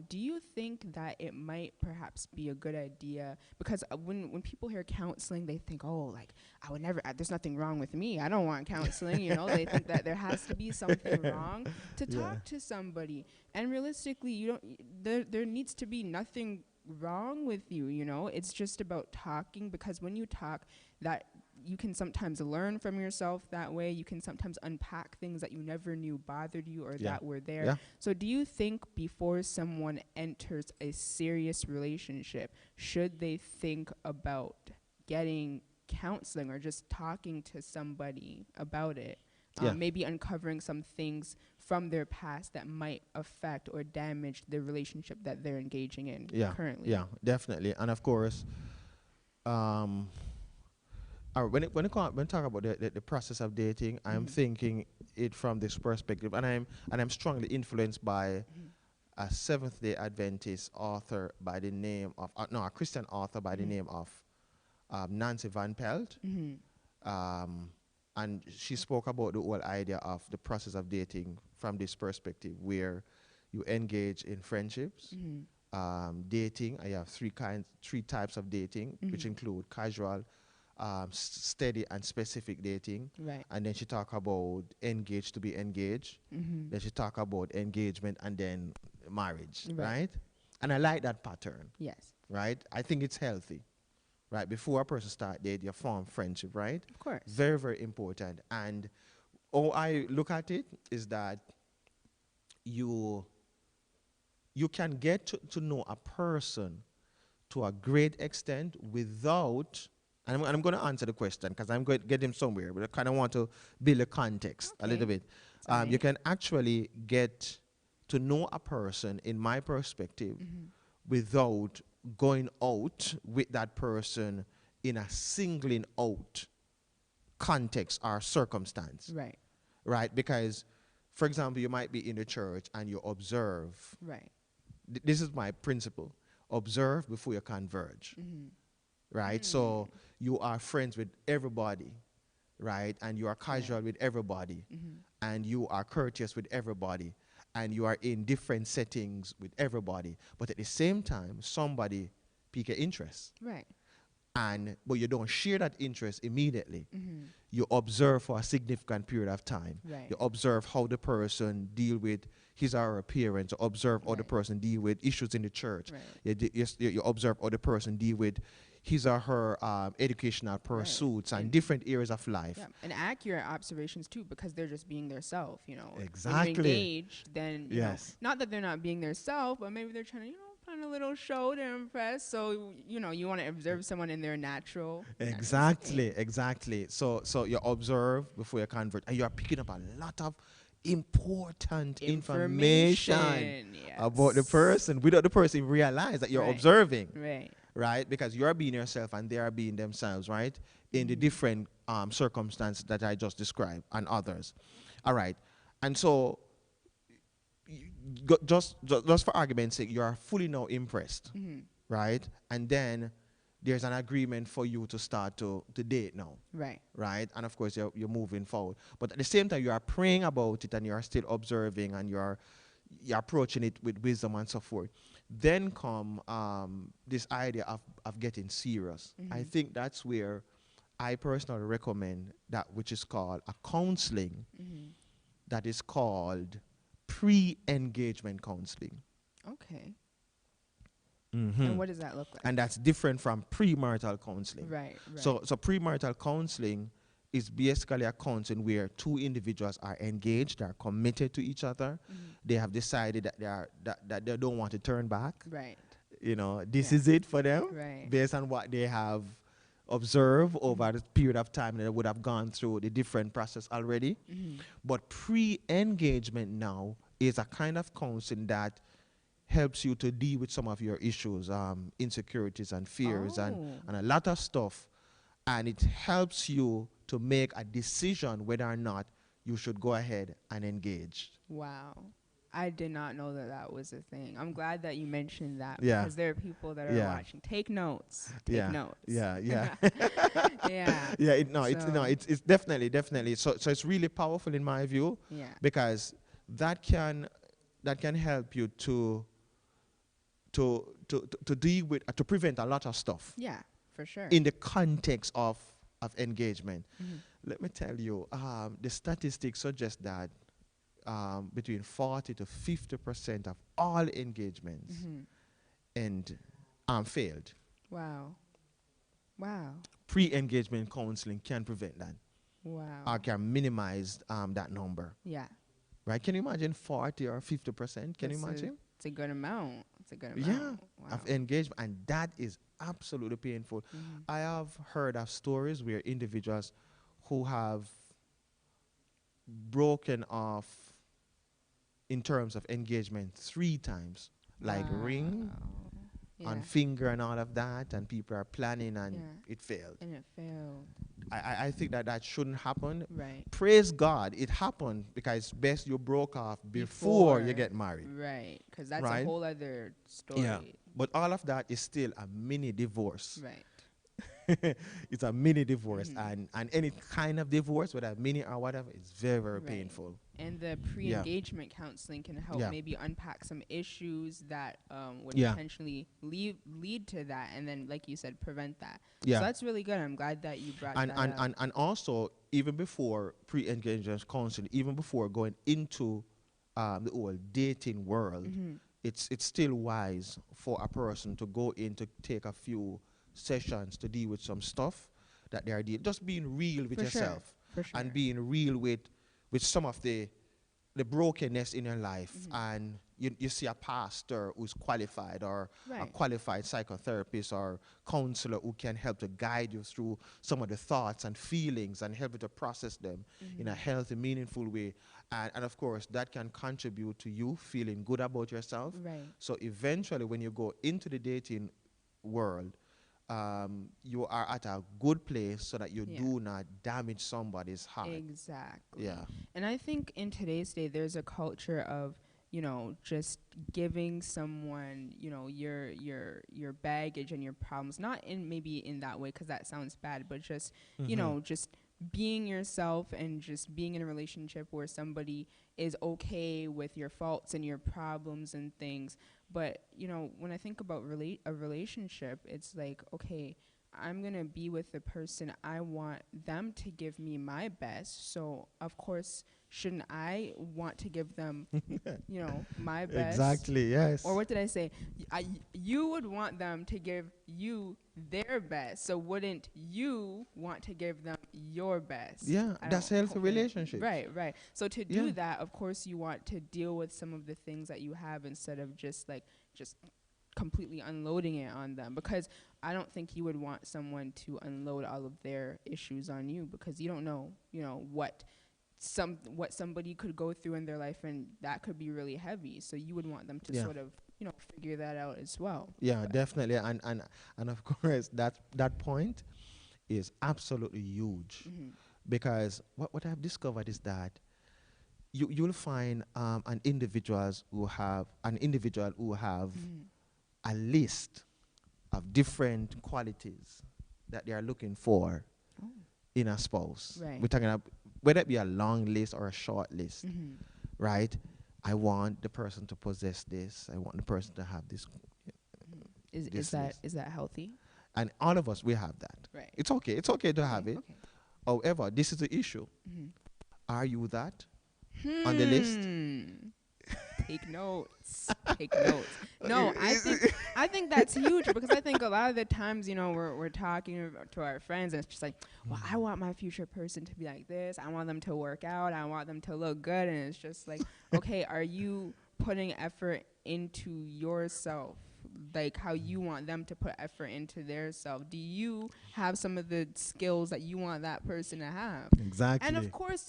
Speaker 2: do you think that it might perhaps be a good idea? Because when people hear counseling, they think, oh, like, I would never, there's nothing wrong with me. I don't want counseling, They think that there has to be something wrong to talk to somebody. And realistically, there needs to be nothing wrong with you, It's just about talking, because when you talk, that you can sometimes learn from yourself that way. You can sometimes unpack things that you never knew bothered you or that were there.
Speaker 3: Yeah.
Speaker 2: So do you think before someone enters a serious relationship, should they think about getting counseling or just talking to somebody about it?
Speaker 3: Yeah.
Speaker 2: Maybe uncovering some things from their past that might affect or damage the relationship that they're engaging in currently.
Speaker 3: Yeah, definitely. And of course, when talk about the process of dating, I'm thinking it from this perspective, and I'm strongly influenced by a Seventh-day Adventist author by the name of a Christian author by the name of Nancy Van Pelt, and she spoke about the whole idea of the process of dating from this perspective, where you engage in friendships, dating. I have three types of dating, which include casual, steady and specific dating.
Speaker 2: Right.
Speaker 3: And then she talk about engaged to be engaged. Then she talk about engagement and then marriage, right? And I like that pattern.
Speaker 2: Yes.
Speaker 3: Right? I think it's healthy. Right? Before a person start dating, you form friendship, right?
Speaker 2: Of course.
Speaker 3: Very, very important. And how I look at it is that you you can get to know a person to a great extent without, and I'm going to answer the question because I'm going to get him somewhere, but I kind of want to build a context a little bit. You can actually get to know a person, in my perspective, without going out with that person in a singling out context or circumstance.
Speaker 2: Right.
Speaker 3: Right? Because, for example, you might be in the church and you observe.
Speaker 2: Right.
Speaker 3: This is my principle. Observe before you converge. Right? So you are friends with everybody, right? And you are casual with everybody. And you are courteous with everybody. And you are in different settings with everybody. But at the same time, somebody pique your interest.
Speaker 2: Right.
Speaker 3: But you don't share that interest immediately. You observe for a significant period of time.
Speaker 2: Right.
Speaker 3: You observe how the person deal with his or her appearance. You observe how the person deal with issues in the church.
Speaker 2: Right.
Speaker 3: You observe how the person deal with his or her educational pursuits and different areas of life.
Speaker 2: Yeah, and accurate observations too, because they're just being their self, you know.
Speaker 3: Exactly.
Speaker 2: When you're engaged, then you know, not that they're not being their self, but maybe they're trying to, put on a little show to impress. So you want to observe someone in their natural.
Speaker 3: Exactly. So you observe before you convert, and you are picking up a lot of important information about the person without the person realize that you're observing. Right? Because you're being yourself and they are being themselves, right? In the different circumstances that I just described and others. All right. And so, just for argument's sake, you are fully now impressed, right? And then there's an agreement for you to start to date now. Right? And of course, you're moving forward. But at the same time, you are praying about it and you are still observing and you're approaching it with wisdom and so forth. Then come this idea of getting serious. I think that's where I personally recommend that which is called a counseling that is called pre-engagement counseling.
Speaker 2: Okay. And what does that look like?
Speaker 3: And that's different from premarital counseling.
Speaker 2: Right.
Speaker 3: So premarital counseling is basically a counseling where two individuals are engaged, are committed to each other. They have decided that they don't want to turn back.
Speaker 2: Right.
Speaker 3: This is it for them.
Speaker 2: Right.
Speaker 3: Based on what they have observed over the period of time that they would have gone through the different process already. But pre-engagement now is a kind of counseling that helps you to deal with some of your issues, insecurities and fears and a lot of stuff. And it helps you to make a decision whether or not you should go ahead and engage.
Speaker 2: Wow. I did not know that was a thing. I'm glad that you mentioned that because there are people that are watching. Take notes. Take notes.
Speaker 3: Yeah.
Speaker 2: Yeah.
Speaker 3: It's definitely. So it's really powerful in my view.
Speaker 2: Yeah.
Speaker 3: Because that can help you to deal with to prevent a lot of stuff.
Speaker 2: Yeah, for sure.
Speaker 3: In the context of engagement. Let me tell you, the statistics suggest that between 40 to 50% of all engagements failed.
Speaker 2: Wow.
Speaker 3: Pre-engagement counseling can prevent that.
Speaker 2: Wow.
Speaker 3: Or can minimize that number.
Speaker 2: Yeah.
Speaker 3: Right? Can you imagine 40 or 50%? Can you imagine?
Speaker 2: It's a good amount.
Speaker 3: Yeah. Of engagement. And that is absolutely painful. I have heard of stories where individuals who have broken off in terms of engagement 3 times, like ring on finger and all of that, and people are planning and it failed. I think that shouldn't happen.
Speaker 2: Right.
Speaker 3: Praise God, it happened because best you broke off before you get married.
Speaker 2: Right, because that's a whole other story.
Speaker 3: Yeah, but all of that is still a mini divorce.
Speaker 2: Right.
Speaker 3: It's a mini divorce, and any kind of divorce, whether mini or whatever, it's very, very painful.
Speaker 2: And the pre-engagement counseling can help maybe unpack some issues that would potentially lead to that, and then, like you said, prevent that. So that's really good. I'm glad that you brought that up.
Speaker 3: And also, even before pre-engagement counseling, even before going into the whole dating world, it's still wise for a person to go in to take a few sessions to deal with some stuff that they are dealing. Just being real with yourself and being real with some of the the brokenness in your life,
Speaker 2: Mhm.
Speaker 3: and you see a pastor who's qualified, or a
Speaker 2: Right.
Speaker 3: qualified psychotherapist or counselor who can help to guide you through some of the thoughts and feelings and help you to process them in a
Speaker 2: Mhm.
Speaker 3: healthy, meaningful way. And of course, that can contribute to you feeling good about yourself.
Speaker 2: Right.
Speaker 3: So eventually, when you go into the dating world, you are at a good place so that you
Speaker 2: Yeah.
Speaker 3: do not damage somebody's heart.
Speaker 2: Exactly.
Speaker 3: Yeah.
Speaker 2: And I think in today's day, there's a culture of, just giving someone, your baggage and your problems, not in maybe in that way, because that sounds bad, but just, just being yourself and just being in a relationship where somebody is okay with your faults and your problems and things. But, when I think about a relationship, it's like, okay, I'm going to be with the person I want them to give me my best. So, of course, shouldn't I want to give them, my best?
Speaker 3: Exactly, yes.
Speaker 2: Or what did I say? You would want them to give you their best. So, wouldn't you want to give them your best?
Speaker 3: Yeah, that's healthy
Speaker 2: hopefully-
Speaker 3: relationships.
Speaker 2: Right, right. So, to
Speaker 3: Yeah.
Speaker 2: do that, of course, you want to deal with some of the things that you have instead of just completely unloading it on them, because I don't think you would want someone to unload all of their issues on you, because you don't know, what somebody could go through in their life, and that could be really heavy. So you would want them to
Speaker 3: Yeah.
Speaker 2: sort of, figure that out as well.
Speaker 3: Yeah, definitely. And of course, that point is absolutely huge,
Speaker 2: Mm-hmm.
Speaker 3: because what I've discovered is that you'll find an individual who have
Speaker 2: Mm-hmm.
Speaker 3: a list of different qualities that they are looking for
Speaker 2: Oh.
Speaker 3: in a spouse.
Speaker 2: Right.
Speaker 3: We're talking about whether it be a long list or a short list,
Speaker 2: Mm-hmm.
Speaker 3: right? I want the person to possess this. I want the person to have this.
Speaker 2: Is
Speaker 3: This
Speaker 2: that
Speaker 3: list.
Speaker 2: is that healthy?
Speaker 3: And all of us, we have that.
Speaker 2: Right.
Speaker 3: It's okay. It's okay to have it.
Speaker 2: Okay.
Speaker 3: However, this is the issue.
Speaker 2: Mm-hmm.
Speaker 3: Are you that on the list?
Speaker 2: Take notes. Take notes. No, I think that's huge, because I think a lot of the times, we're talking to our friends, and it's just like, well, I want my future person to be like this. I want them to work out. I want them to look good. And it's just like, okay, are you putting effort into yourself? Like how you want them to put effort into their self? Do you have some of the skills that you want that person to have?
Speaker 3: Exactly.
Speaker 2: And of course,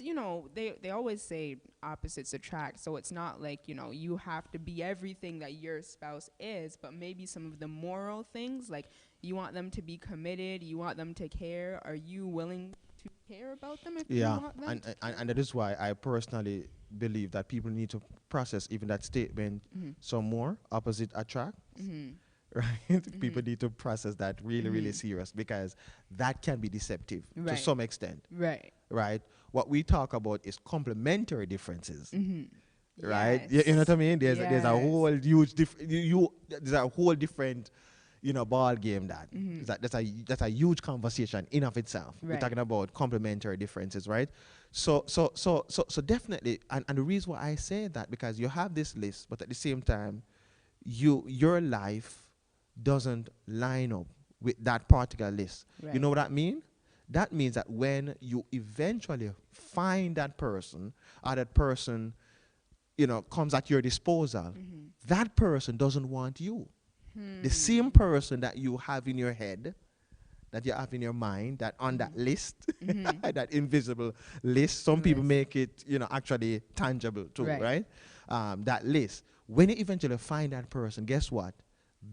Speaker 2: they always say opposites attract. So it's not like, you have to be everything that your spouse is, but maybe some of the moral things, like you want them to be committed, you want them to care. Are you willing to care about them if you want them?
Speaker 3: And that is why I personally believe that people need to process even that statement some more. Opposite attract.
Speaker 2: Mm-hmm.
Speaker 3: Right? People need to process that really serious, because that can be deceptive to
Speaker 2: Right.
Speaker 3: some extent.
Speaker 2: Right.
Speaker 3: Right? What we talk about is complementary differences.
Speaker 2: Mm-hmm.
Speaker 3: Right?
Speaker 2: Yes.
Speaker 3: You know what I mean? There's a
Speaker 2: Yes.
Speaker 3: whole huge there's a whole different ball game that.
Speaker 2: Mhm.
Speaker 3: That's a huge conversation in of itself. We're
Speaker 2: Right.
Speaker 3: talking about complementary differences, right? So definitely, and the reason why I say that, because you have this list, but at the same time, your life doesn't line up with that particular list.
Speaker 2: Right.
Speaker 3: You know what that means? That means that when you eventually find that person, or that person, comes at your disposal, that person doesn't want you. The same person that you have in your head, that you have in your mind, that on that list, that invisible list, some people make it, actually tangible too, right? That list. When you eventually find that person, guess what?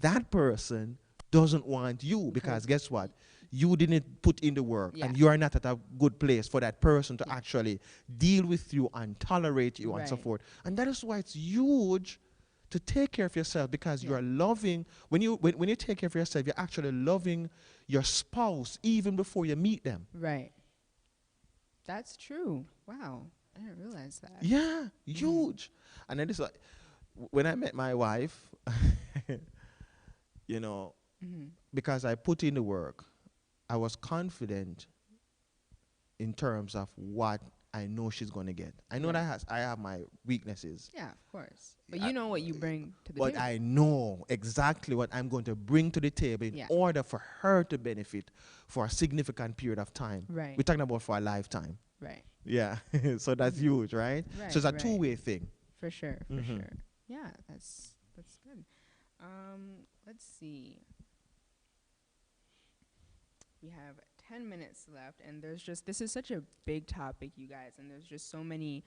Speaker 3: That person doesn't want you, because guess what? You didn't put in the work, and you are not at a good place for that person to actually deal with you and tolerate you and so forth. And that is why it's huge to take care of yourself, because you are loving. When you take care of yourself, you're actually loving your spouse even before you meet them.
Speaker 2: Right. That's true. Wow. I didn't realize that.
Speaker 3: Yeah, huge. And then this, when I met my wife, because I put in the work, I was confident in terms of what I know she's going to get. I know
Speaker 2: Right.
Speaker 3: I have my weaknesses,
Speaker 2: Yeah, of course. But
Speaker 3: I-
Speaker 2: you know what you bring to the
Speaker 3: but
Speaker 2: table.
Speaker 3: I know exactly what I'm going to bring to the table in
Speaker 2: Yeah.
Speaker 3: order for her to benefit for a significant period of time.
Speaker 2: Right.
Speaker 3: We're talking about for a lifetime.
Speaker 2: Right.
Speaker 3: Yeah. So that's
Speaker 2: Mhm.
Speaker 3: huge, right?
Speaker 2: Right.
Speaker 3: So it's a
Speaker 2: right.
Speaker 3: two-way thing.
Speaker 2: For sure. For
Speaker 3: Mhm.
Speaker 2: sure. Yeah, that's good. Let's see. We have 10 minutes left, and this is such a big topic, you guys, and there's just so many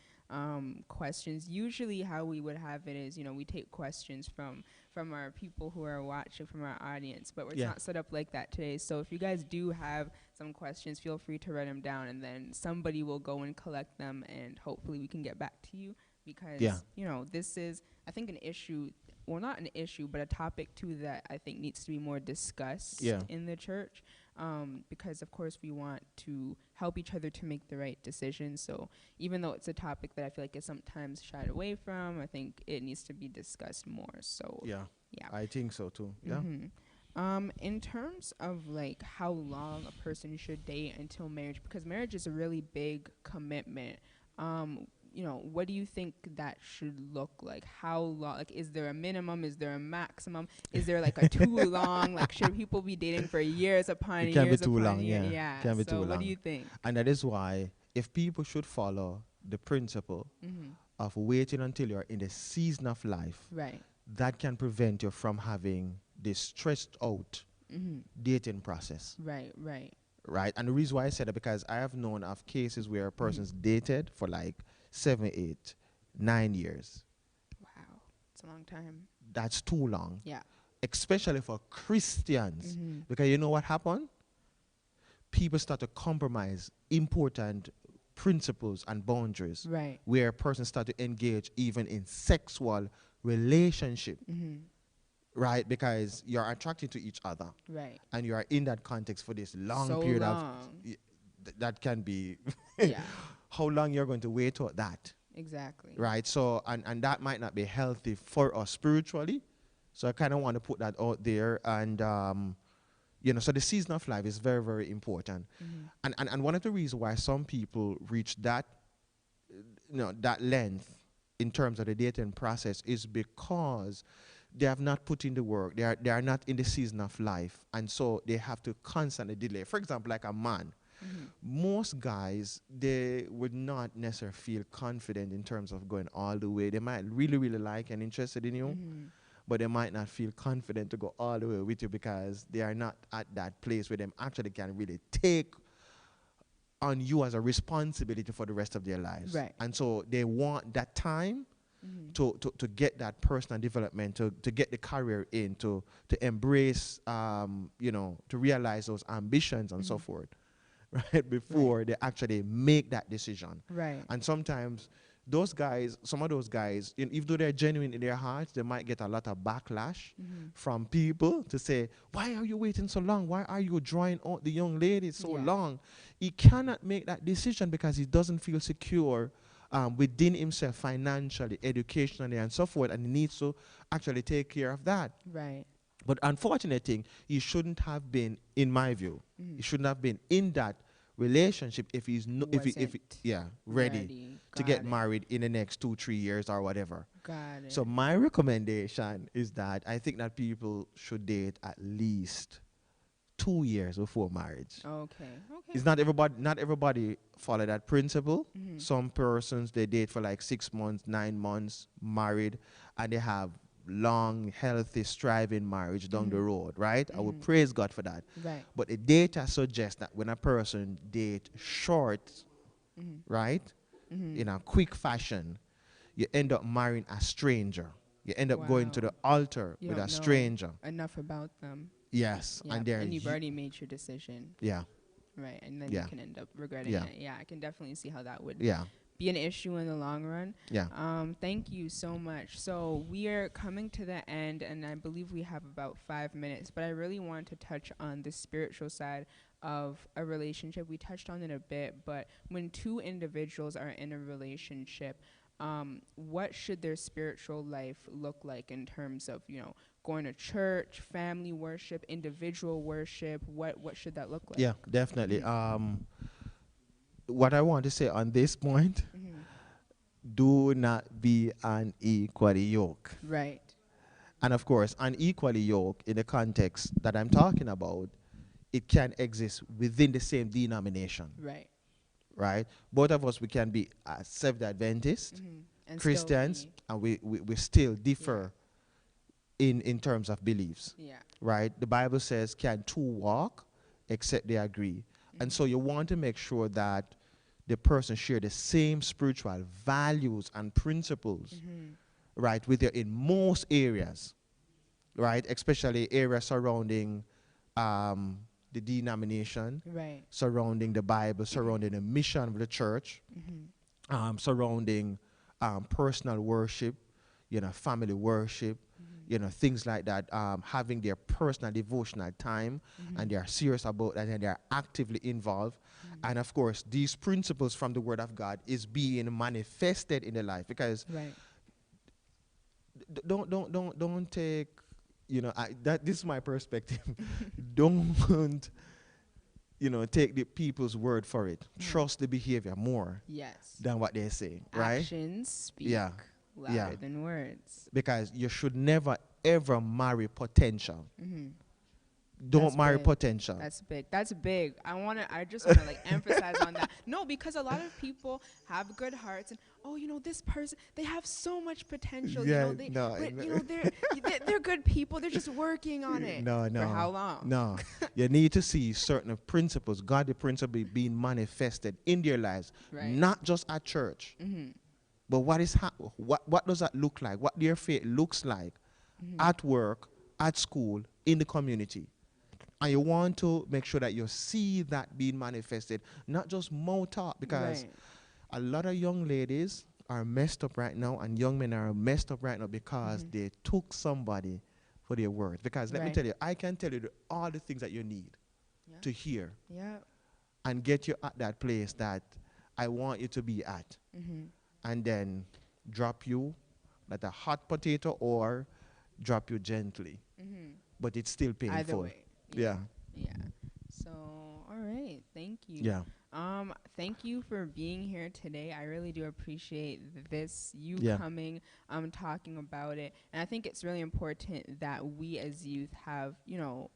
Speaker 2: questions. Usually how we would have it is, we take questions from our people who are watching, from our audience, but it's
Speaker 3: Yeah.
Speaker 2: not set up like that today. So if you guys do have some questions, feel free to write them down, and then somebody will go and collect them, and hopefully we can get back to you, because,
Speaker 3: Yeah.
Speaker 2: this is, I think, an issue, well, not an issue, but a topic too that I think needs to be more discussed
Speaker 3: Yeah.
Speaker 2: in the church. Because of course we want to help each other to make the right decisions. So even though it's a topic that I feel like is sometimes shied away from, I think it needs to be discussed more. So
Speaker 3: Yeah.
Speaker 2: yeah.
Speaker 3: I think so too. Yeah.
Speaker 2: In terms of like how long a person should date until marriage, because marriage is a really big commitment. What do you think that should look like? How long? Like, is there a minimum? Is there a maximum? Is there like a too long? Like, should people be dating for years upon
Speaker 3: It can't be
Speaker 2: years
Speaker 3: too
Speaker 2: upon
Speaker 3: long,
Speaker 2: years?
Speaker 3: yeah.
Speaker 2: Yeah.
Speaker 3: Can't be
Speaker 2: So
Speaker 3: too
Speaker 2: what
Speaker 3: long.
Speaker 2: do you think?
Speaker 3: And that is why if people should follow the principle
Speaker 2: Mm-hmm.
Speaker 3: of waiting until you're in the season of life,
Speaker 2: Right.
Speaker 3: that can prevent you from having this stressed out
Speaker 2: Mm-hmm.
Speaker 3: dating process.
Speaker 2: Right. Right.
Speaker 3: Right. And the reason why I said that, because I have known of cases where a person's dated for like 7, 8, 9 years.
Speaker 2: Wow. It's a long time.
Speaker 3: That's too long.
Speaker 2: Yeah.
Speaker 3: Especially for Christians.
Speaker 2: Mm-hmm.
Speaker 3: Because you know what happened? People start to compromise important principles and boundaries,
Speaker 2: Right.
Speaker 3: where a person start to engage even in sexual relationship,
Speaker 2: Mm-hmm.
Speaker 3: right? Because you're attracted to each other,
Speaker 2: Right.
Speaker 3: and you are in that context for this long
Speaker 2: So
Speaker 3: period
Speaker 2: long.
Speaker 3: that can be
Speaker 2: Yeah.
Speaker 3: how long you're going to wait for that,
Speaker 2: Exactly.
Speaker 3: right? So and that might not be healthy for us spiritually. So I kind of want to put that out there. And so the season of life is very, very important.
Speaker 2: Mm-hmm.
Speaker 3: And one of the reasons why some people reach that that length in terms of the dating process is because they have not put in the work. They are not in the season of life, and so they have to constantly delay. For example, like a man, most guys, they would not necessarily feel confident in terms of going all the way. They might really, really like and interested in you, but they might not feel confident to go all the way with you because they are not at that place where they actually can really take on you as a responsibility for the rest of their lives.
Speaker 2: Right.
Speaker 3: And so they want that time to get that personal development, to get the career in, to embrace, to realize those ambitions and so forth, right, before they actually make that decision.
Speaker 2: Right.
Speaker 3: And sometimes some of those guys, even though they're genuine in their hearts, they might get a lot of backlash from people to say, why are you waiting so long? Why are you drawing out the young lady so long? He cannot make that decision because he doesn't feel secure within himself financially, educationally, and so forth, and he needs to actually take care of that.
Speaker 2: Right.
Speaker 3: But unfortunate thing, he shouldn't have been, in my view, he shouldn't have been in that relationship if he's ready to get married in the next 2-3 years or whatever.
Speaker 2: Got it.
Speaker 3: So my recommendation is that I think that people should date at least 2 years before marriage.
Speaker 2: Okay.
Speaker 3: It's not everybody follow that principle. Some persons, they date for like 6 months, 9 months, married, and they have long, healthy, striving marriage down the road, right? I would praise God for that.
Speaker 2: Right.
Speaker 3: But the data suggests that when a person date short, right, in a quick fashion, you end up marrying a stranger. You end up going to the altar
Speaker 2: You
Speaker 3: with
Speaker 2: don't
Speaker 3: a
Speaker 2: know
Speaker 3: stranger.
Speaker 2: enough about them.
Speaker 3: Yes,
Speaker 2: Yeah, and you've already made your decision.
Speaker 3: Yeah,
Speaker 2: Right. And then
Speaker 3: Yeah.
Speaker 2: you can end up regretting
Speaker 3: Yeah.
Speaker 2: it. Yeah, I can definitely see how that would
Speaker 3: yeah,
Speaker 2: be an issue in the long run.
Speaker 3: yeah.
Speaker 2: Thank you so much. So we are coming to the end, and I believe we have about 5 minutes, but I really want to touch on the spiritual side of a relationship. We touched on it a bit, but when two individuals are in a relationship, what should their spiritual life look like in terms of, going to church, family worship, individual worship? What should that look like?
Speaker 3: Yeah, definitely. what I want to say on this point,
Speaker 2: Mhm.
Speaker 3: do not be unequally yoked.
Speaker 2: Right.
Speaker 3: And of course, unequally yoked in the context that I'm talking about, it can exist within the same denomination,
Speaker 2: Right.
Speaker 3: right? Both of us, we can be Seventh Adventist,
Speaker 2: Mhm. And still
Speaker 3: Christians,
Speaker 2: be.
Speaker 3: and we still differ in terms of beliefs,
Speaker 2: Yeah.
Speaker 3: right? The Bible says, can two walk except they agree? And so you want to make sure that the person share the same spiritual values and principles,
Speaker 2: Mhm.
Speaker 3: right, with you in most areas, right? Especially areas surrounding the denomination,
Speaker 2: Right.
Speaker 3: surrounding the Bible, surrounding the mission of the church,
Speaker 2: Mhm.
Speaker 3: surrounding personal worship, family worship, things like that, having their personal devotional time, and they are serious about that, and they are actively involved. And of course, these principles from the Word of God is being manifested in their life, because
Speaker 2: Right.
Speaker 3: don't take, that this is my perspective. Don't take the people's word for it. Trust the behavior more
Speaker 2: Yes.
Speaker 3: than what they say, right?
Speaker 2: Actions speak
Speaker 3: Yeah.
Speaker 2: louder
Speaker 3: Yeah.
Speaker 2: than words.
Speaker 3: Because you should never ever marry potential.
Speaker 2: Mhm.
Speaker 3: Don't
Speaker 2: That's
Speaker 3: marry
Speaker 2: big.
Speaker 3: potential.
Speaker 2: That's big. That's big. I just wanna like emphasize on that. No, because a lot of people have good hearts and this person, they have so much potential,
Speaker 3: Yeah,
Speaker 2: they
Speaker 3: no,
Speaker 2: but
Speaker 3: no.
Speaker 2: they're good people. They're just working on it.
Speaker 3: No,
Speaker 2: For how
Speaker 3: no,
Speaker 2: long?
Speaker 3: no. You need to see certain principles, godly principles being manifested in their lives,
Speaker 2: Right.
Speaker 3: not just at church,
Speaker 2: Mhm.
Speaker 3: but what does that look like? What their faith looks like at work, at school, in the community. And you want to make sure that you see that being manifested, not just mouth talk, because
Speaker 2: Right.
Speaker 3: a lot of young ladies are messed up right now, and young men are messed up right now because they took somebody for their word. Because let me
Speaker 2: Right.
Speaker 3: tell you, I can tell you all the things that you need
Speaker 2: Yeah.
Speaker 3: to hear
Speaker 2: Yeah.
Speaker 3: and get you at that place that I want you to be at,
Speaker 2: Mhm.
Speaker 3: and then drop you like a hot potato or drop you gently.
Speaker 2: Mhm.
Speaker 3: But it's still
Speaker 2: Either
Speaker 3: painful.
Speaker 2: way.
Speaker 3: Yeah.
Speaker 2: Yeah. So, all right. Thank you.
Speaker 3: Yeah.
Speaker 2: Thank you for being here today. I really do appreciate this, you
Speaker 3: Yeah.
Speaker 2: coming, talking about it. And I think it's really important that we as youth have,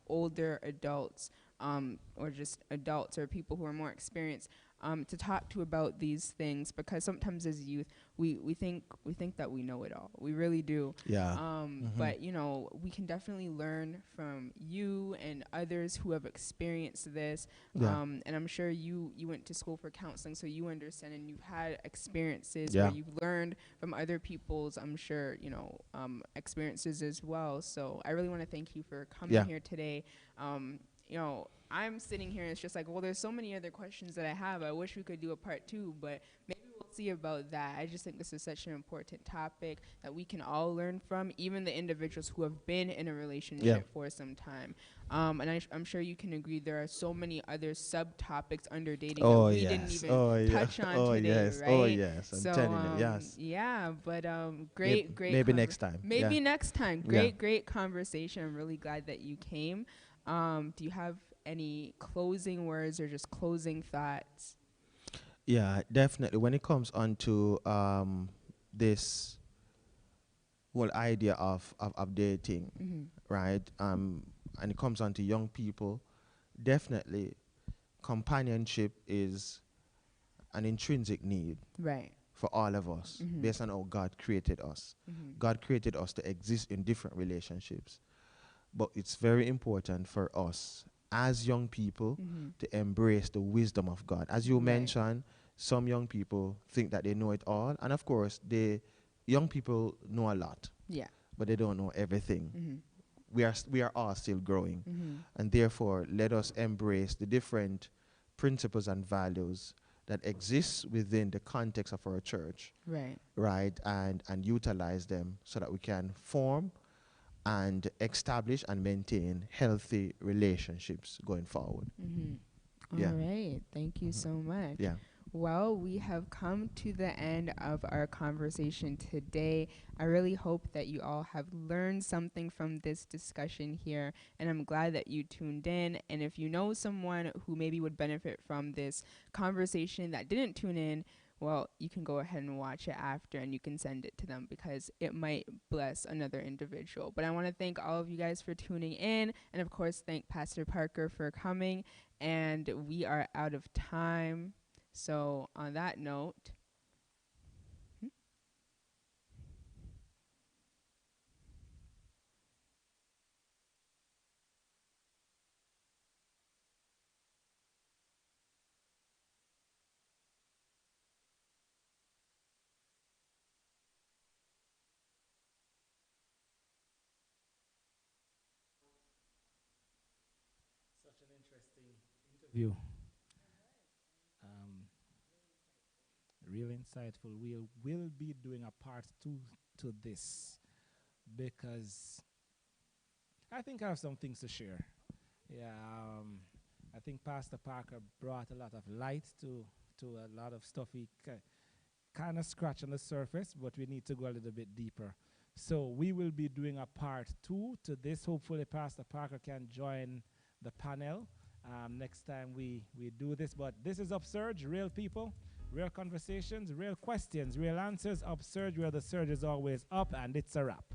Speaker 2: older adults, or just adults or people who are more experienced, to talk to about these things, because sometimes as youth we think that we know it all. We really do.
Speaker 3: Yeah.
Speaker 2: But we can definitely learn from you and others who have experienced this.
Speaker 3: Yeah.
Speaker 2: And I'm sure you went to school for counseling, so you understand, and you've had experiences
Speaker 3: Yeah.
Speaker 2: where you've learned from other people's, I'm sure, experiences as well. So I really want to thank you for coming here today. I'm sitting here and it's just like, well, there's so many other questions that I have. I wish we could do a part 2, but maybe we'll see about that. I just think this is such an important topic that we can all learn from, even the individuals who have been in a relationship for some time. And I'm sure you can agree there are so many other subtopics under dating that we didn't even touch on today, right?
Speaker 3: Oh, yes. I'm
Speaker 2: So,
Speaker 3: telling you, yes.
Speaker 2: yeah, but great.
Speaker 3: Maybe next time.
Speaker 2: Maybe
Speaker 3: Yeah.
Speaker 2: next time.
Speaker 3: Yeah.
Speaker 2: Great conversation. I'm really glad that you came. Do you have any closing words or just closing thoughts?
Speaker 3: Yeah, definitely. When it comes on to this whole idea of dating, right? And it comes on to young people, definitely companionship is an intrinsic need
Speaker 2: Right.
Speaker 3: for all of us, based on how God created us. God created us to exist in different relationships. But it's very important for us as young people to embrace the wisdom of God. As you mentioned, some young people think that they know it all. And of course, young people know a lot.
Speaker 2: Yeah.
Speaker 3: But they don't know everything. We are all still growing. And therefore, let us embrace the different principles and values that exist within the context of our church. Right? And utilize them so that we can form and establish and maintain healthy relationships going forward.
Speaker 2: All right. Thank you so much.
Speaker 3: Yeah.
Speaker 2: Well, we have come to the end of our conversation today. I really hope that you all have learned something from this discussion here, and I'm glad that you tuned in. And if you know someone who maybe would benefit from this conversation that didn't tune in, well, you can go ahead and watch it after and you can send it to them because it might bless another individual. But I want to thank all of you guys for tuning in, and of course, thank Pastor Parker for coming. And we are out of time. So on that note, hmm,
Speaker 1: Such an interesting interview. Um, Real insightful. We'll be doing a part two to this because I think I have some things to share. Yeah, I think Pastor Parker brought a lot of light to a lot of stuff he kind of scratched on the surface, but we need to go a little bit deeper. So we will be doing a part two to this. Hopefully, Pastor Parker can join the panel next time we do this. But this is Upsurge, real people, real conversations, real questions, real answers. Upsurge, where the surge is always up, and it's a wrap.